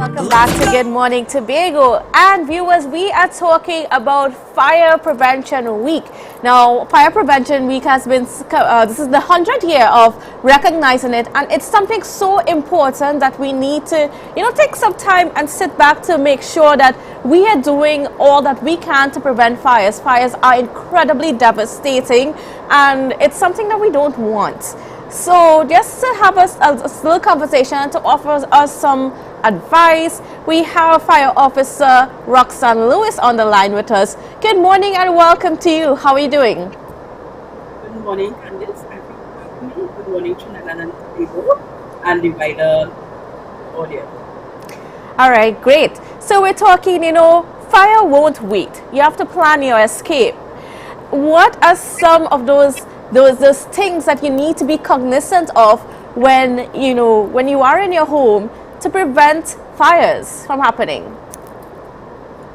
Welcome back to Good Morning Tobago. And viewers, we are talking about Fire Prevention Week. Now, Fire Prevention Week has been, this is the 100th year of recognizing it, and it's something so important that we need to, take some time and sit back to make sure that we are doing all that we can to prevent fires. Fires are incredibly devastating, and it's something that we don't want. So just to have a little conversation, to offer us some advice, we have Fire Officer Roxanne Lewis on the line with us. Good morning and welcome to you. How are you doing? Good morning, Candice. Good morning, Trinidad and Tobago, and the wider audience. All right, great. So we're talking, fire won't wait. You have to plan your escape. What are some of those things that you need to be cognizant of when you are in your home to prevent fires from happening?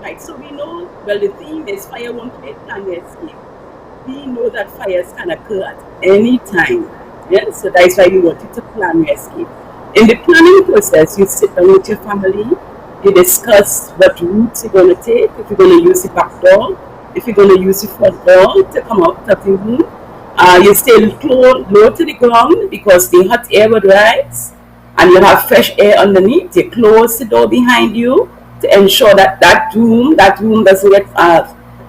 Right, so we know, the theme is fire won't wait, plan your escape. We know that fires can occur at any time. Yeah? So that's why we want you to plan your escape. In the planning process, you sit down with your family, you discuss what routes you're going to take, if you're going to use the back door, if you're going to use the front door to come out of the room. You stay low to the ground because the hot air would rise, and you have fresh air underneath. You close the door behind you to ensure that that room doesn't get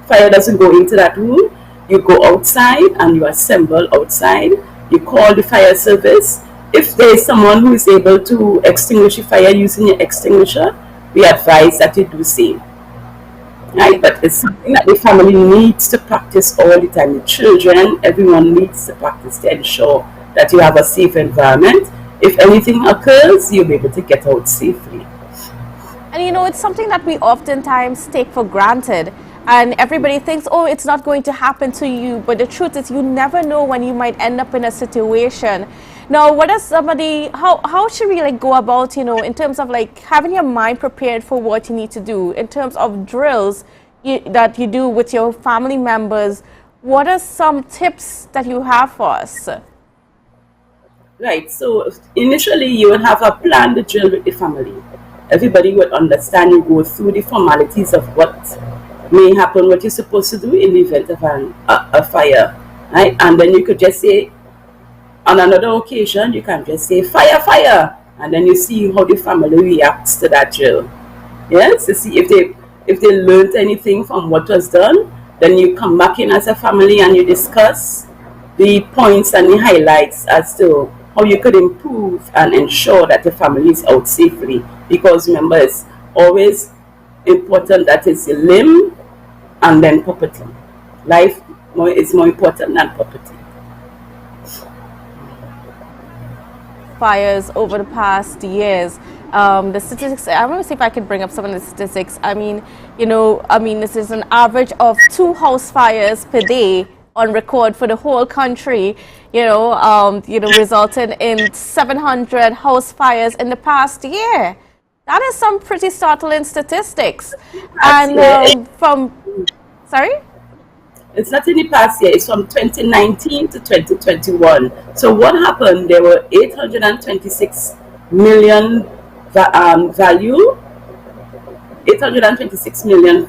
fire doesn't go into that room. You go outside and you assemble outside. You call the fire service. If there is someone who is able to extinguish the fire using your extinguisher, we advise that you do the same. Right, but it's something that the family needs to practice all the time. The children, everyone needs to practice to ensure that you have a safe environment. If anything occurs, you'll be able to get out safely. And it's something that we oftentimes take for granted. And everybody thinks, oh, it's not going to happen to you. But the truth is, you never know when you might end up in a situation. Now, how should we go about, in terms of having your mind prepared for what you need to do, in terms of drills, that you do with your family members, what are some tips that you have for us? Right. So initially, you would have a planned drill with the family. Everybody would understand. You go through the formalities of what may happen, what you're supposed to do in the event of a fire, right? And then you could just say, on another occasion, you can just say fire, fire, and then you see how the family reacts to that drill. Yes, to see if they learned anything from what was done. Then you come back in as a family and you discuss the points and the highlights as to how you could improve and ensure that the family is out safely. Because remember, it's always important that it's a limb and then property. Life is more important than property. Fires over the past years. The statistics, I want to see if I can bring up some of the statistics. I mean, this is an average of 2 house fires per day on record for the whole country, resulting in 700 house fires in the past year. That is some pretty startling statistics. And sorry? It's not in the past year, it's from 2019 to 2021. So what happened, there were 826 million value, 826 million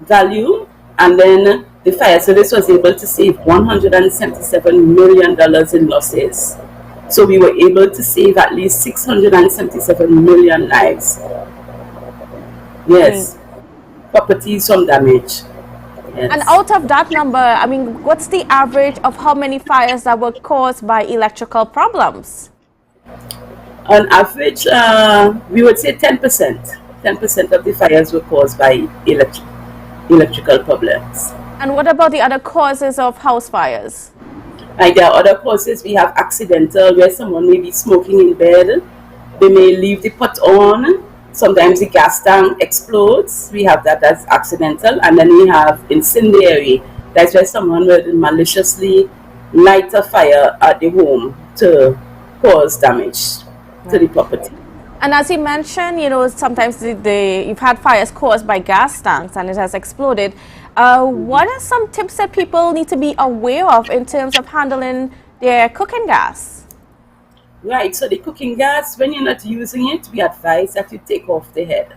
value, and then the fire service was able to save $177 million in losses. So we were able to save at least 677 million lives. Yes, properties from damage. Yes. And out of that number, I mean, what's the average of how many fires that were caused by electrical problems? On average, we would say 10%. 10% of the fires were caused by electrical problems. And what about the other causes of house fires? Like there are other causes. We have accidental, where someone may be smoking in bed. They may leave the pot on. Sometimes the gas tank explodes. We have that as accidental. And then we have incendiary. That's where someone will maliciously light a fire at the home to cause damage to the property. And as you mentioned, sometimes you've had fires caused by gas tanks and it has exploded. What are some tips that people need to be aware of in terms of handling their cooking gas? Right, so the cooking gas, when you're not using it, we advise that you take off the head,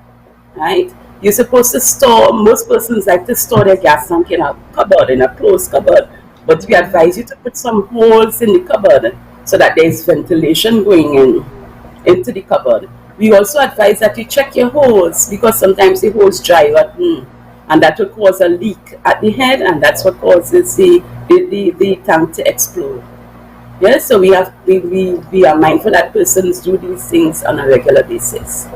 right? You're supposed to store, most persons like to store their gas tank in a cupboard, in a closed cupboard, but we advise you to put some holes in the cupboard so that there's ventilation going into the cupboard. We also advise that you check your hose, because sometimes the hose dry rotten, and that will cause a leak at the head, and that's what causes the tank to explode. Yes, so we are mindful that persons do these things on a regular basis.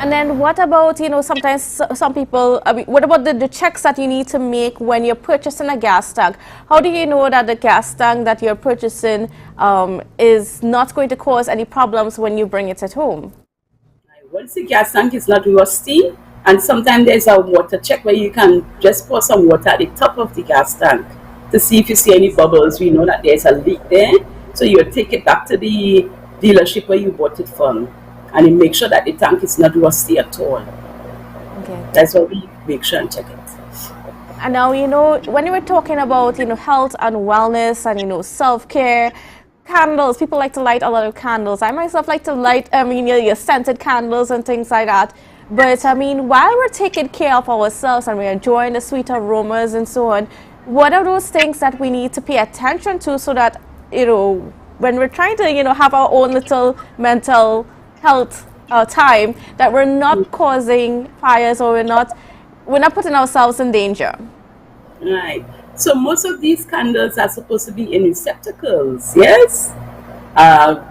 And then what about, sometimes some people, what about the checks that you need to make when you're purchasing a gas tank? How do you know that the gas tank that you're purchasing is not going to cause any problems when you bring it at home? Once the gas tank is not rusty, and sometimes there's a water check where you can just pour some water at the top of the gas tank to see if you see any bubbles. We know that there's a leak there. So you take it back to the dealership where you bought it from, and you make sure that the tank is not rusty at all. Okay. That's why we make sure and check it. And now, when you were talking about, health and wellness and, self-care, candles, people like to light a lot of candles. I myself like to light, your scented candles and things like that. But, while we're taking care of ourselves and we're enjoying the sweet aromas and so on, what are those things that we need to pay attention to so that, when we're trying to, have our own little mental health time, that we're not causing fires or we're not putting ourselves in danger? Right. So most of these candles are supposed to be in receptacles, yes?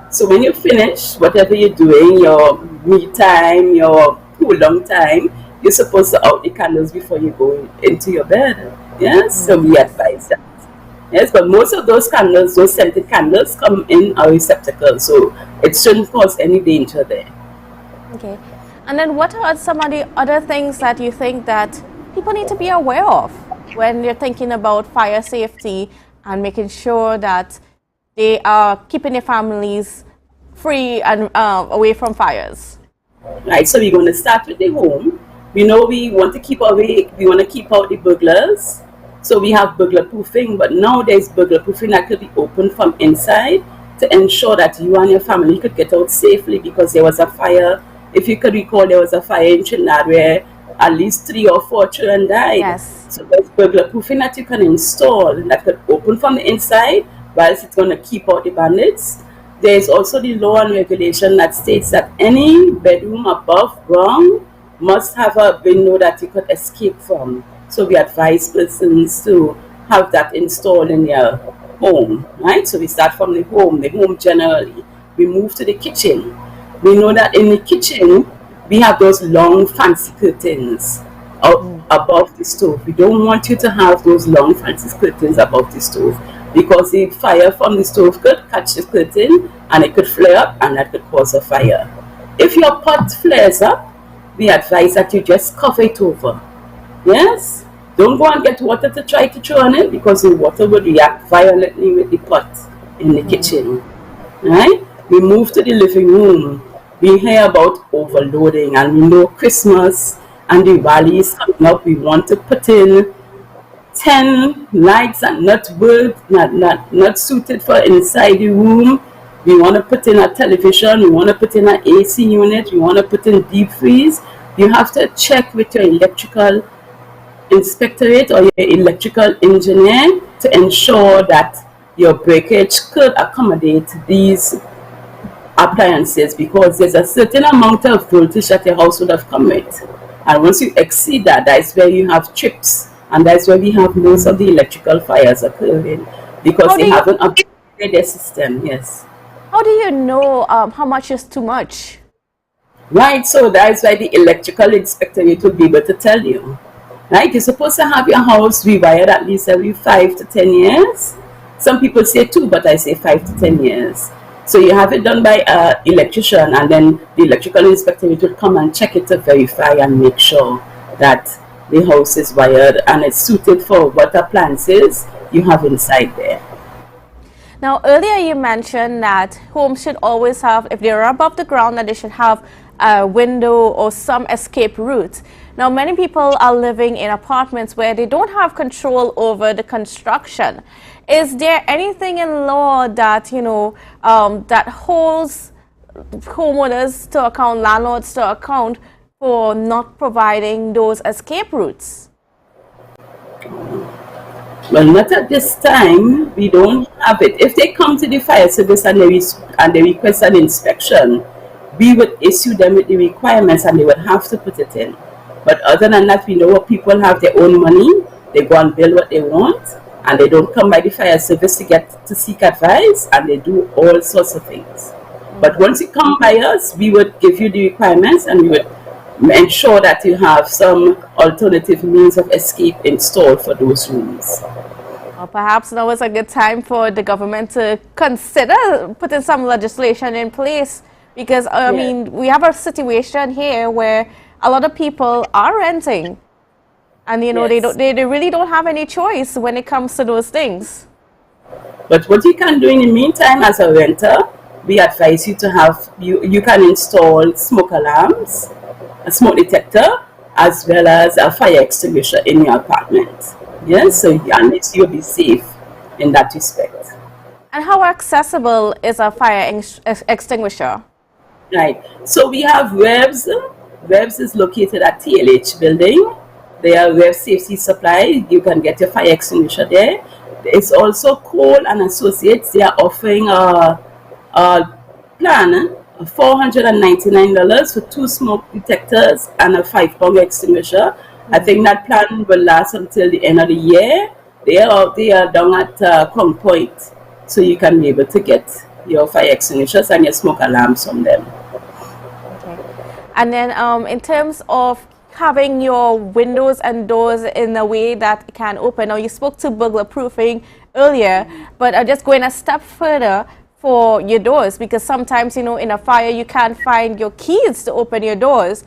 So when you finish whatever you're doing, your me time, your cool down time, you're supposed to out the candles before you go into your bed. Yes, so we advise that. Yes, but most of those candles, those scented candles, come in a receptacle, so it shouldn't cause any danger there. Okay. And then what are some of the other things that you think that people need to be aware of when you're thinking about fire safety and making sure that they are keeping their families free and away from fires? Right, so we're going to start with the home. We know we want to keep away, we want to keep out the burglars. So we have burglar proofing, but now there's burglar proofing that could be opened from inside to ensure that you and your family could get out safely, because there was a fire. If you could recall, there was a fire in Trinidad where at least 3 or 4 children died. Yes. So there's burglar proofing that you can install that could open from the inside, whilst it's going to keep out the bandits. There's also the law and regulation that states that any bedroom above ground must have a window that you could escape from. So we advise persons to have that installed in their home, right? So we start from the home generally. We move to the kitchen. We know that in the kitchen, we have those long fancy curtains above the stove. We don't want you to have those long fancy curtains above the stove, because the fire from the stove could catch the curtain and it could flare up, and that could cause a fire. If your pot flares up, we advise that you just cover it over. Yes? Don't go and get water to try to throw on it, because the water would react violently with the pot in the kitchen. Right? We move to the living room. We hear about overloading, and we know Christmas and Diwali is coming up. We want to put in 10 lights and not suited for inside the room. We want to put in a television, we want to put in an AC unit, we want to put in deep freeze. You have to check with your electrical inspectorate or your electrical engineer to ensure that your breakage could accommodate these appliances, because there's a certain amount of voltage that your house would have come with. And once you exceed that, that's where you have trips. And that's where we have most of the electrical fires occurring, because they haven't upgraded their system. Yes. How do you know how much is too much? Right, so that's why the electrical inspectorate will be able to tell you. Right, you're supposed to have your house rewired at least every 5 to 10 years. Some people say 2, but I say 5 to 10 years. So you have it done by an electrician, and then the electrical inspectorate will come and check it to verify and make sure that the house is wired and it's suited for what appliances you have inside there. Now, earlier you mentioned that homes should always have, if they're above the ground, that they should have a window or some escape route. Now, many people are living in apartments where they don't have control over the construction. Is there anything in law that, you know, that holds homeowners to account, landlords to account for not providing those escape routes? Well, not at this time. We don't have it. If they come to the fire service and they request an inspection, we would issue them with the requirements and they would have to put it in. But other than that, we know what people have their own money. They go and build what they want, and they don't come by the fire service to seek advice, and they do all sorts of things. But once you come by us, we would give you the requirements, and we would ensure that you have some alternative means of escape installed for those rooms. Or perhaps now is a good time for the government to consider putting some legislation in place, because I mean, we have a situation here where a lot of people are renting, and you know, they really don't have any choice when it comes to those things. But what you can do in the meantime as a renter, we advise you to have, you can install smoke alarms, a smoke detector, as well as a fire extinguisher in your apartment. Yes, so at least you'll be safe in that respect. And how accessible is a fire extinguisher? Right, so we have Webs. Webs is located at TLH building. They are Web Safety Supply. You can get your fire extinguisher there. It's also Cole and Associates. They are offering a plan, $499 for 2 smoke detectors and a 5-pound extinguisher. I think that plan will last until the end of the year. They are down at Crown Point, so you can be able to get your fire extinguishers and your smoke alarms from them. Okay. And then in terms of having your windows and doors in a way that it can open. Now, you spoke to burglar proofing earlier, but just going a step further for your doors, because sometimes, you know, in a fire you can't find your keys to open your doors.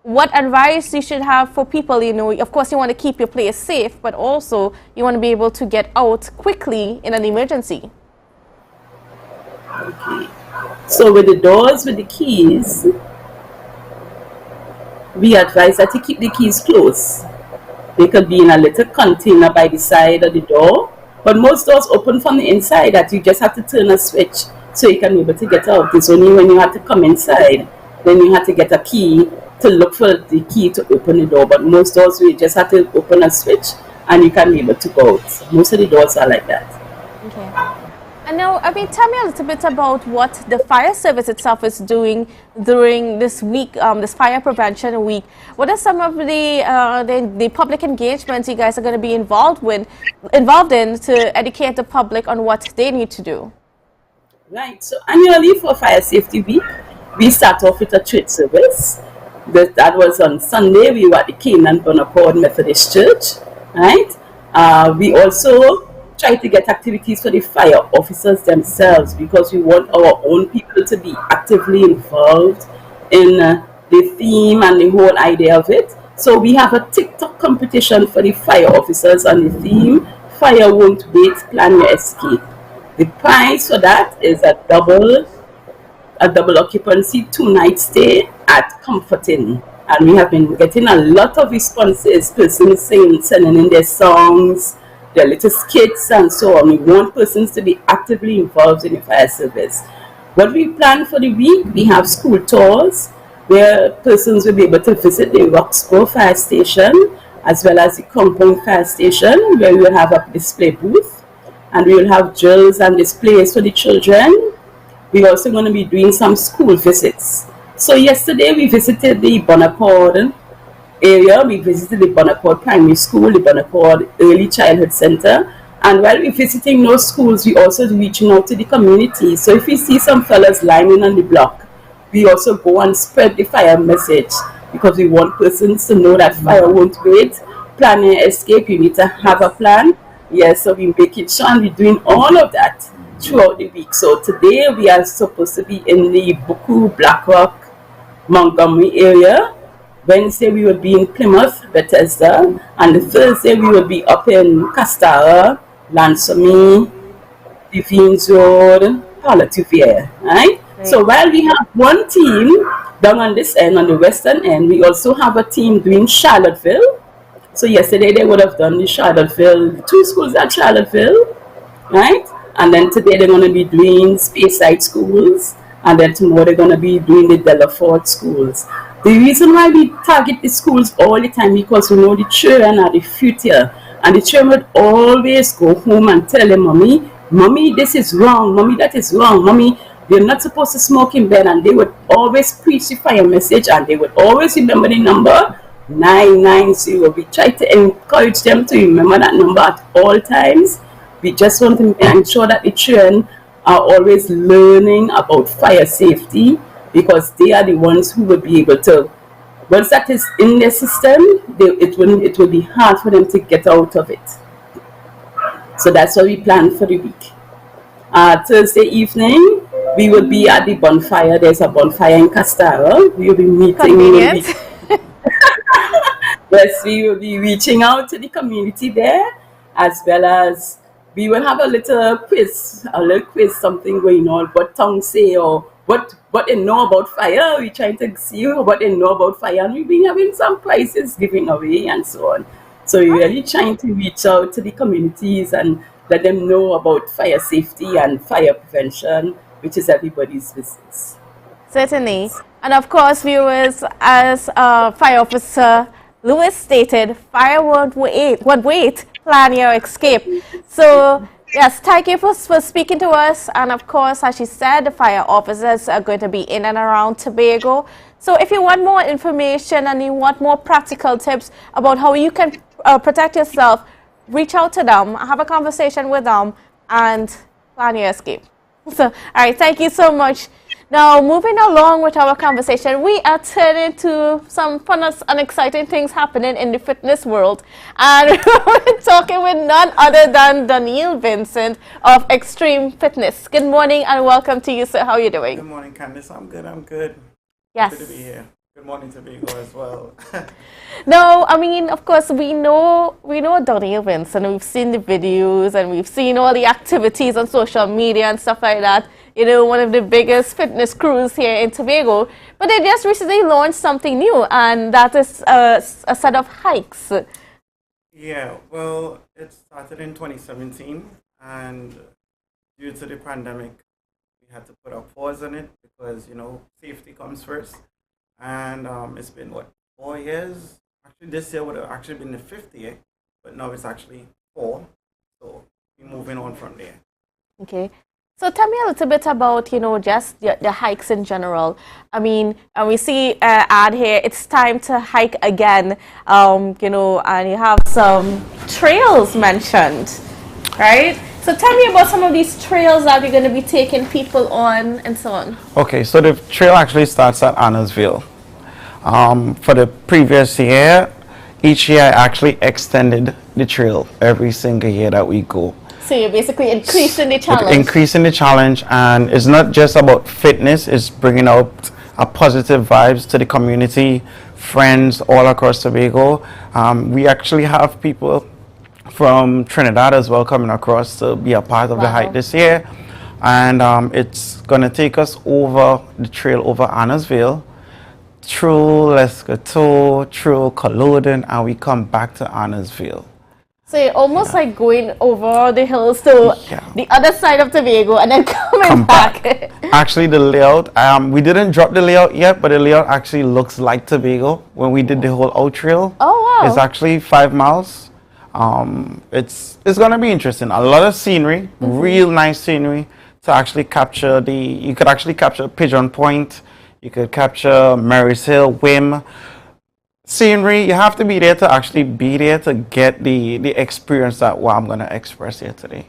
What advice you should have for people? You know, of course you want to keep your place safe, but also you want to be able to get out quickly in an emergency. Okay. So with the doors, with the keys, we advise that you keep the keys close. They could be in a little container by the side of the door, but most doors open from the inside that you just have to turn a switch so you can be able to get out. It's only when you have to come inside, then you have to get a key to look for the key to open the door. But most doors, you just have to open a switch and you can be able to go out. Most of the doors are like that. Okay. And now, tell me a little bit about what the fire service itself is doing during this week, this fire prevention week. What are some of the public engagements you guys are going to be involved in to educate the public on what they need to do? Right. So annually for Fire Safety Week, we start off with a church service. That was on Sunday. We were at the Canaan Bonaparte Methodist Church. Right. We also try to get activities for the fire officers themselves, because we want our own people to be actively involved in the theme and the whole idea of it. So we have a TikTok competition for the fire officers on the theme, Fire Won't Wait, Plan Your Escape. The prize for that is a double occupancy 2-night stay at Comfort Inn. And we have been getting a lot of responses, persons sending in their songs, their little skits and so on. We want persons to be actively involved in the fire service. What we plan for the week, we have school tours where persons will be able to visit the Roxborough Fire Station as well as the Compound Fire Station, where we will have a display booth and we will have drills and displays for the children. We're also going to be doing some school visits. So yesterday we visited the Bonaparte area. We visited the Bonaparte Primary School, the Bonaparte Early Childhood Center, and while we're visiting those schools, we also reaching out to the community. So if we see some fellas lining on the block, we also go and spread the fire message, because we want persons to know that fire won't wait. Plan your escape, you need to have a plan. Yes, so we make it sure, and we're doing all of that throughout the week. So today we are supposed to be in the Buku, Blackrock, Montgomery area. Wednesday we will be in Plymouth, Bethesda, and the Thursday we will be up in Castara, Lansome, Devines Road, Palativier, right? So while we have one team down on this end, on the western end, we also have a team doing Charlottesville. So yesterday they would have done the Charlottesville, 2 schools at Charlottesville, right? And then today they're going to be doing Speyside schools, and then tomorrow they're going to be doing the Delaford schools. The reason why we target the schools all the time, because we know the children are the future, and the children would always go home and tell them, Mommy, this is wrong, Mommy, that is wrong, Mommy, you're not supposed to smoke in bed. And they would always preach the fire message, and they would always remember the number 990. We try to encourage them to remember that number at all times. We just want to ensure that the children are always learning about fire safety, because they are the ones who will be able to, once that is in their system, it will be hard for them to get out of it. So that's what we plan for the week. Thursday evening, we will be at the bonfire. There's a bonfire in Castara. We will be meeting. Yes, we will be reaching out to the community there, as well as we will have a little quiz, something going on, what tongues say, or what they know about fire. We're trying to see what they know about fire, and we've been having some prizes giving away and so on. So we're really trying to reach out to the communities and let them know about fire safety and fire prevention, which is everybody's business. Certainly. And of course, viewers, as Fire Officer Lewis stated, fire won't wait, plan your escape. So yes, thank you for speaking to us. And of course, as she said, the fire officers are going to be in and around Tobago. So if you want more information and you want more practical tips about how you can protect yourself, reach out to them, have a conversation with them, and plan your escape. So, all right, thank you so much. Now, moving along with our conversation, we are turning to some fun and exciting things happening in the fitness world. And we're talking with none other than Daniel Vincent of Extreme Fitness. Good morning and welcome to you, sir. How are you doing? Good morning, Candice. I'm good. Yes. Good to be here. Good morning, Tobago as well. No, I mean, of course, we know Daniel Vincent. We've seen the videos and we've seen all the activities on social media and stuff like that. one of the biggest fitness crews here in Tobago. But they just recently launched something new, and that is a set of hikes. Yeah, well, it started in 2017, and due to the pandemic, we had to put a pause on it because, safety comes first. And it's been, 4 years? Actually, this year would have actually been the 5th year, but now it's actually 4. So we're moving on from there. Okay. So tell me a little bit about, just the hikes in general. I mean, and we see ad here, it's time to hike again, and you have some trails mentioned, right? So tell me about some of these trails that you're going to be taking people on and so on. Okay, so the trail actually starts at Annesville. For the previous year, each year I actually extended the trail every single year that we go. So you're basically increasing the challenge. Increasing the challenge, and it's not just about fitness, it's bringing out a positive vibes to the community, friends all across Tobago. We actually have people from Trinidad as well coming across to be a part of the hike this year. And it's going to take us over the trail over Annesville, through Lescotto, through Culloden, and we come back to Annesville. So you're almost like going over the hills to the other side of Tobago and then coming back. Actually, the layout, we didn't drop the layout yet, but the layout actually looks like Tobago when we did the whole out trail. Oh, wow. It's actually 5 miles. It's going to be interesting. A lot of scenery, real nice scenery to actually capture you could actually capture Pigeon Point, you could capture Mary's Hill, Wim. Scenery, you have to be there to actually be there to get the experience that what I'm going to express here today.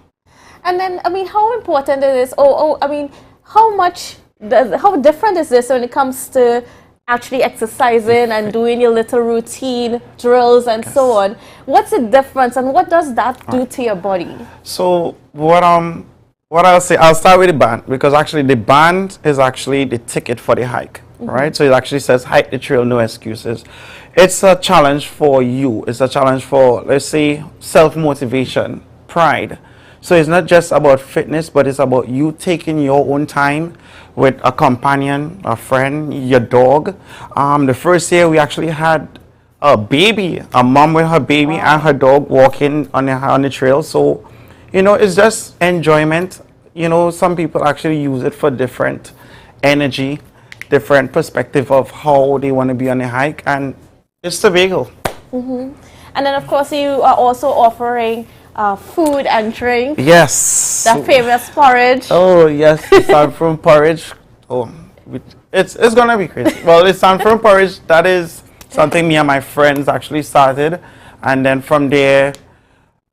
And then, I mean, how important it is, I mean, how different is this when it comes to actually exercising and doing your little routine drills and so on? What's the difference and what does that do to your body? So what I'll say, I'll start with the band, because actually the band is actually the ticket for the hike. Right, so it actually says hike the trail, no excuses. It's a challenge for you. It's a challenge for, let's say, self-motivation, pride. So it's not just about fitness, but it's about you taking your own time with a companion, a friend, your dog. The first year we actually had a baby, a mom with her baby and her dog walking on the trail. So, it's just enjoyment. Some people actually use it for different energy, different perspective of how they want to be on a hike, and it's Tobago. And then, of course, you are also offering food and drink. Yes. The famous porridge. Oh, yes, the saffron porridge. Oh, it's going to be crazy. Well, the saffron porridge, that is something me and my friends actually started, and then from there,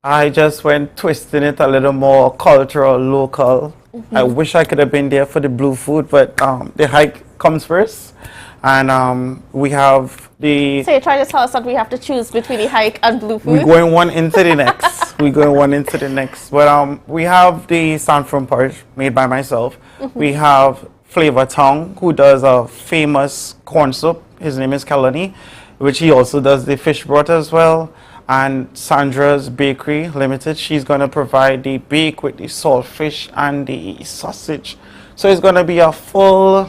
I just went twisting it a little more cultural, local. I wish I could have been there for the blue food, but the hike comes first. And we have the... So you're trying to tell us that we have to choose between the hike and blue food? We're going one into the next. We're going one into the next. But we have the saffron porridge made by myself. We have Flavor Tong, who does a famous corn soup. His name is Kalani, which he also does the fish broth as well. And Sandra's Bakery Limited, she's going to provide the bake with the salt fish and the sausage. So it's going to be a full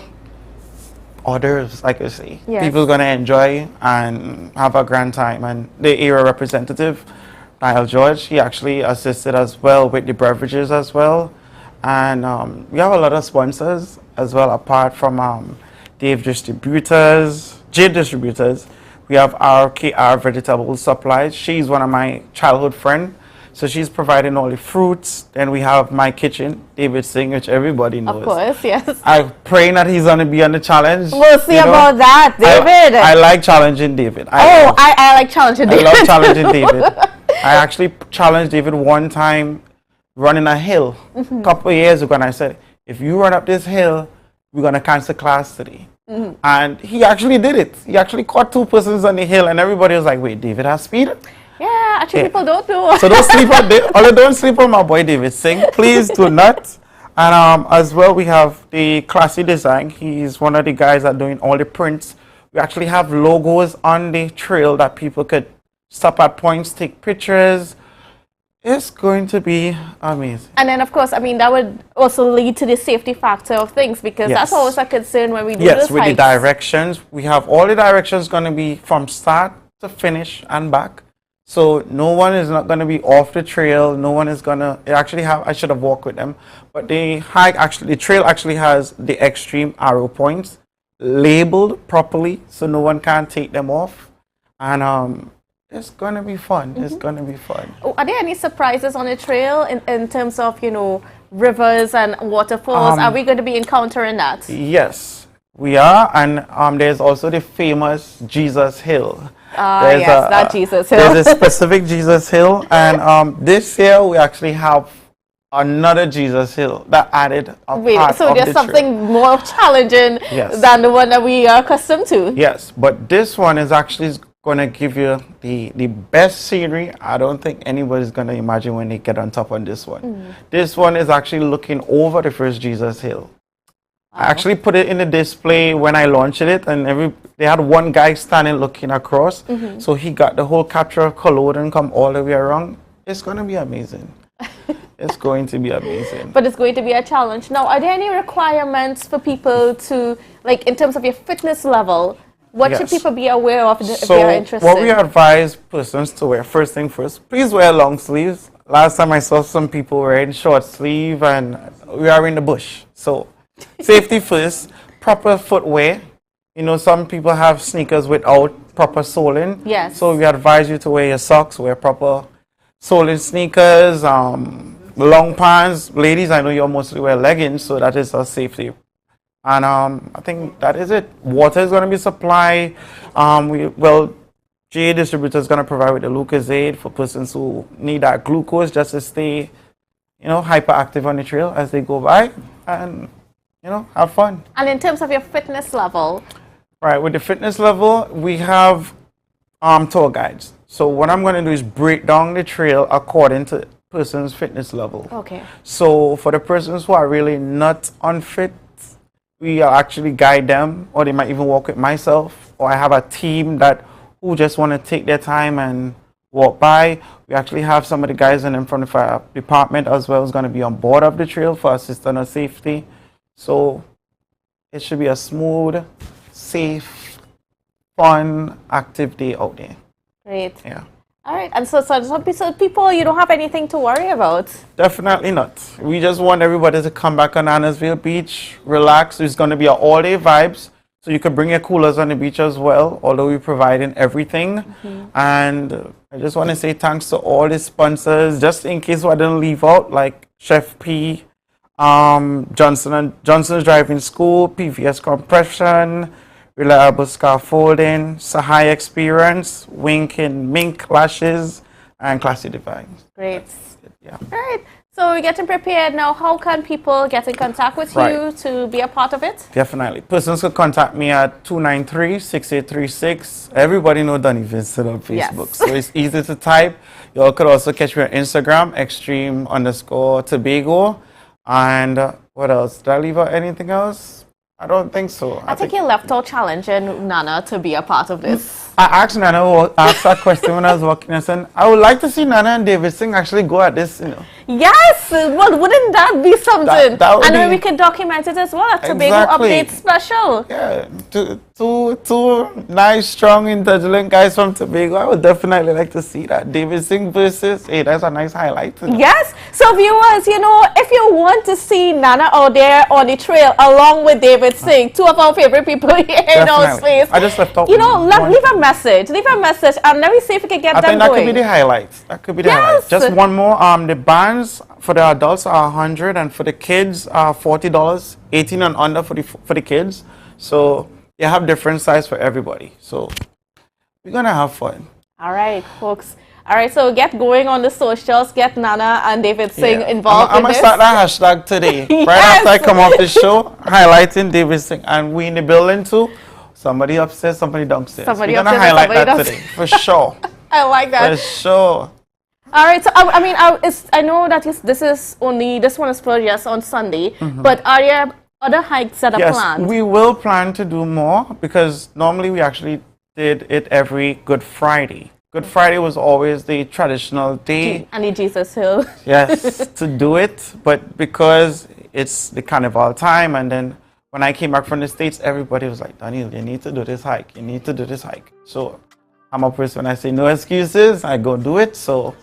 hors d'oeuvres, like I say. Yes. People are going to enjoy and have a grand time. And the area representative, Niall George, he actually assisted as well with the beverages as well. And we have a lot of sponsors as well, apart from Jade Distributors. We have RKR Vegetable Supplies. She's one of my childhood friends. So she's providing all the fruits. Then we have My Kitchen, David Singh, which everybody knows. Of course, yes. I'm praying that he's going to be on the challenge. We'll see about that, David. I like challenging David. I like challenging David. I love challenging David. I actually challenged David one time running a hill a couple of years ago. And I said, if you run up this hill, we're going to cancel class today. And he actually did it. He actually caught 2 persons on the hill, and everybody was like, wait, David has speed? Yeah, actually people don't know. So don't sleep on don't sleep on my boy David Singh. Please do not. And as well, we have the Classy Design. He's one of the guys that are doing all the prints. We actually have logos on the trail that people could stop at points, take pictures. It's going to be amazing. And then, of course, I mean, that would also lead to the safety factor of things, because that's Yes. always a concern when we do Yes, this with the hikes. directions, we have all the directions going to be from start to finish and back. So no one is not going to be off the trail. No one is going to actually have, I should have walked with them, but the trail actually has the extreme arrow points labeled properly, so no one can take them off. And it's going to be fun. It's going to be fun. Are there any surprises on the trail in terms of, you know, rivers and waterfalls? Are we going to be encountering that? Yes, we are. And there's also the famous Jesus Hill. Yes, that Jesus Hill. There's a specific Jesus Hill. And this year we actually have another Jesus Hill that added a part so of there's the something trail. more challenging Yes. than the one that we are accustomed to. Yes, but this one is actually going to give you the best scenery. I don't think anybody's going to imagine when they get on top on this one. This one is actually looking over the first Jesus Hill. I actually put it in the display when I launched it, and they had one guy standing looking across, so he got the whole capture of color and come all the way around. It's going to be amazing. It's going to be amazing. But it's going to be a challenge. Now, are there any requirements for people to, like, in terms of your fitness level? What should people be aware of if they are interested? What we advise persons to wear, first thing first, please wear long sleeves. Last time I saw some people wearing short sleeve, and we are in the bush. So safety first, proper footwear. You know, some people have sneakers without proper soling. Yes. So we advise you to wear your socks, wear proper soling sneakers, long pants. Ladies, I know you mostly wear leggings, so that is a safety. And I think that is it. Water is going to be supplied. GA Distributor is going to provide with the Lucozade for persons who need that glucose just to stay, you know, hyperactive on the trail as they go by and, you know, have fun. And in terms of your fitness level? Right, with the fitness level, we have tour guides. So what I'm going to do is break down the trail according to person's fitness level. Okay. So for the persons who are really not unfit, we actually guide them, or they might even walk with myself, or I have a team who just want to take their time and walk by. We actually have some of the guys in from the fire department as well is going to be on board of the trail for assistance and safety. So it should be a smooth, safe, fun, active day out there. Great. Yeah. All right. And so some people, you don't have anything to worry about? Definitely not. We just want everybody to come back on Annesville Beach, relax. It's going to be an all-day vibes. So you can bring your coolers on the beach as well, although we're providing everything. And I just want to say thanks to all the sponsors, just in case I didn't leave out, like Chef P, Johnson's Driving School, PVS Compression, Reliable Scaffolding, Sahai Experience, Wink and Mink Lashes, and Classy Divines. Great. Yeah. All right. So we're getting prepared now. How can people get in contact with you to be a part of it? Definitely. Persons can contact me at 293-6836. Everybody know Donny Vincent on Facebook. Yes. So it's easy to type. You all could also catch me on Instagram, extreme_Tobago. And what else? Did I leave out anything else? I don't think so. I think you left out challenging Nana to be a part of this. I asked Nana that question when I was walking. I said, I would like to see Nana and David Singh actually go at this, you know. Yes! Well, wouldn't that be something? That would and then be- we can document it as well at Tobago Exactly. Update Special. Yeah, two nice, strong, intelligent guys from Tobago. I would definitely like to see that. David Singh versus, hey, that's a nice highlight. You know? Yes. So viewers, you know, if you want to see Nana out there on the trail along with David Singh, two of our favorite people here in our Definitely. space, I just left out you know, one. leave a message, and let me see if we can get I them think that going. could be the highlights. That could be the highlights. Just one more. The bands for the adults are $100, and for the kids are $40. 18 and under for the kids. So they have different size for everybody. So we're gonna have fun. All right, folks. All right, so get going on the socials. Get Nana and David Singh involved I'm in gonna this. start that hashtag today. Right after I come off the show, highlighting David Singh, and we in the building too. Somebody upstairs, somebody downstairs. Somebody We're gonna upstairs, highlight that somebody today for sure. I like that. For sure. All right, so I mean, I know that this one is for just on Sunday, but are there other hikes that are Yes, planned? we will plan to do more because normally we actually did it every Good Friday. Good Friday was always the traditional day. And the Jesus Hill. Yes, to do it, but because it's the carnival time, and then when I came back from the States, everybody was like, Daniel, you need to do this hike. You need to do this hike. So I'm a person, when I say no excuses, I go do it. So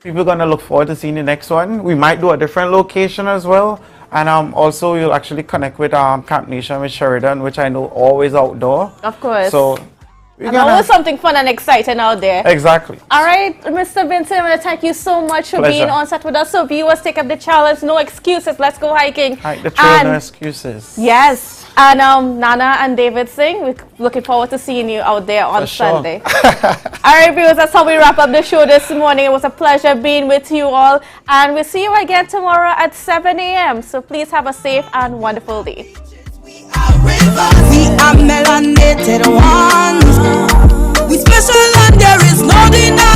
people are going to look forward to seeing the next one. We might do a different location as well. And also you'll actually connect with Camp Nation with Sheridan, which I know always outdoor. Of course. So and always something fun and exciting out there. Exactly. All right, Mr. Vincent, I want to thank you so much for Pleasure. being on set with us. So viewers, take up the challenge. No excuses. Let's go hiking. Hike the trail, no excuses. Yes. And Nana and David Singh, we're looking forward to seeing you out there on Sunday. All right, viewers, that's how we wrap up the show this morning. It was a pleasure being with you all. And we'll see you again tomorrow at 7 a.m. So please have a safe and wonderful day. We are melanated ones. We special and there is no denying.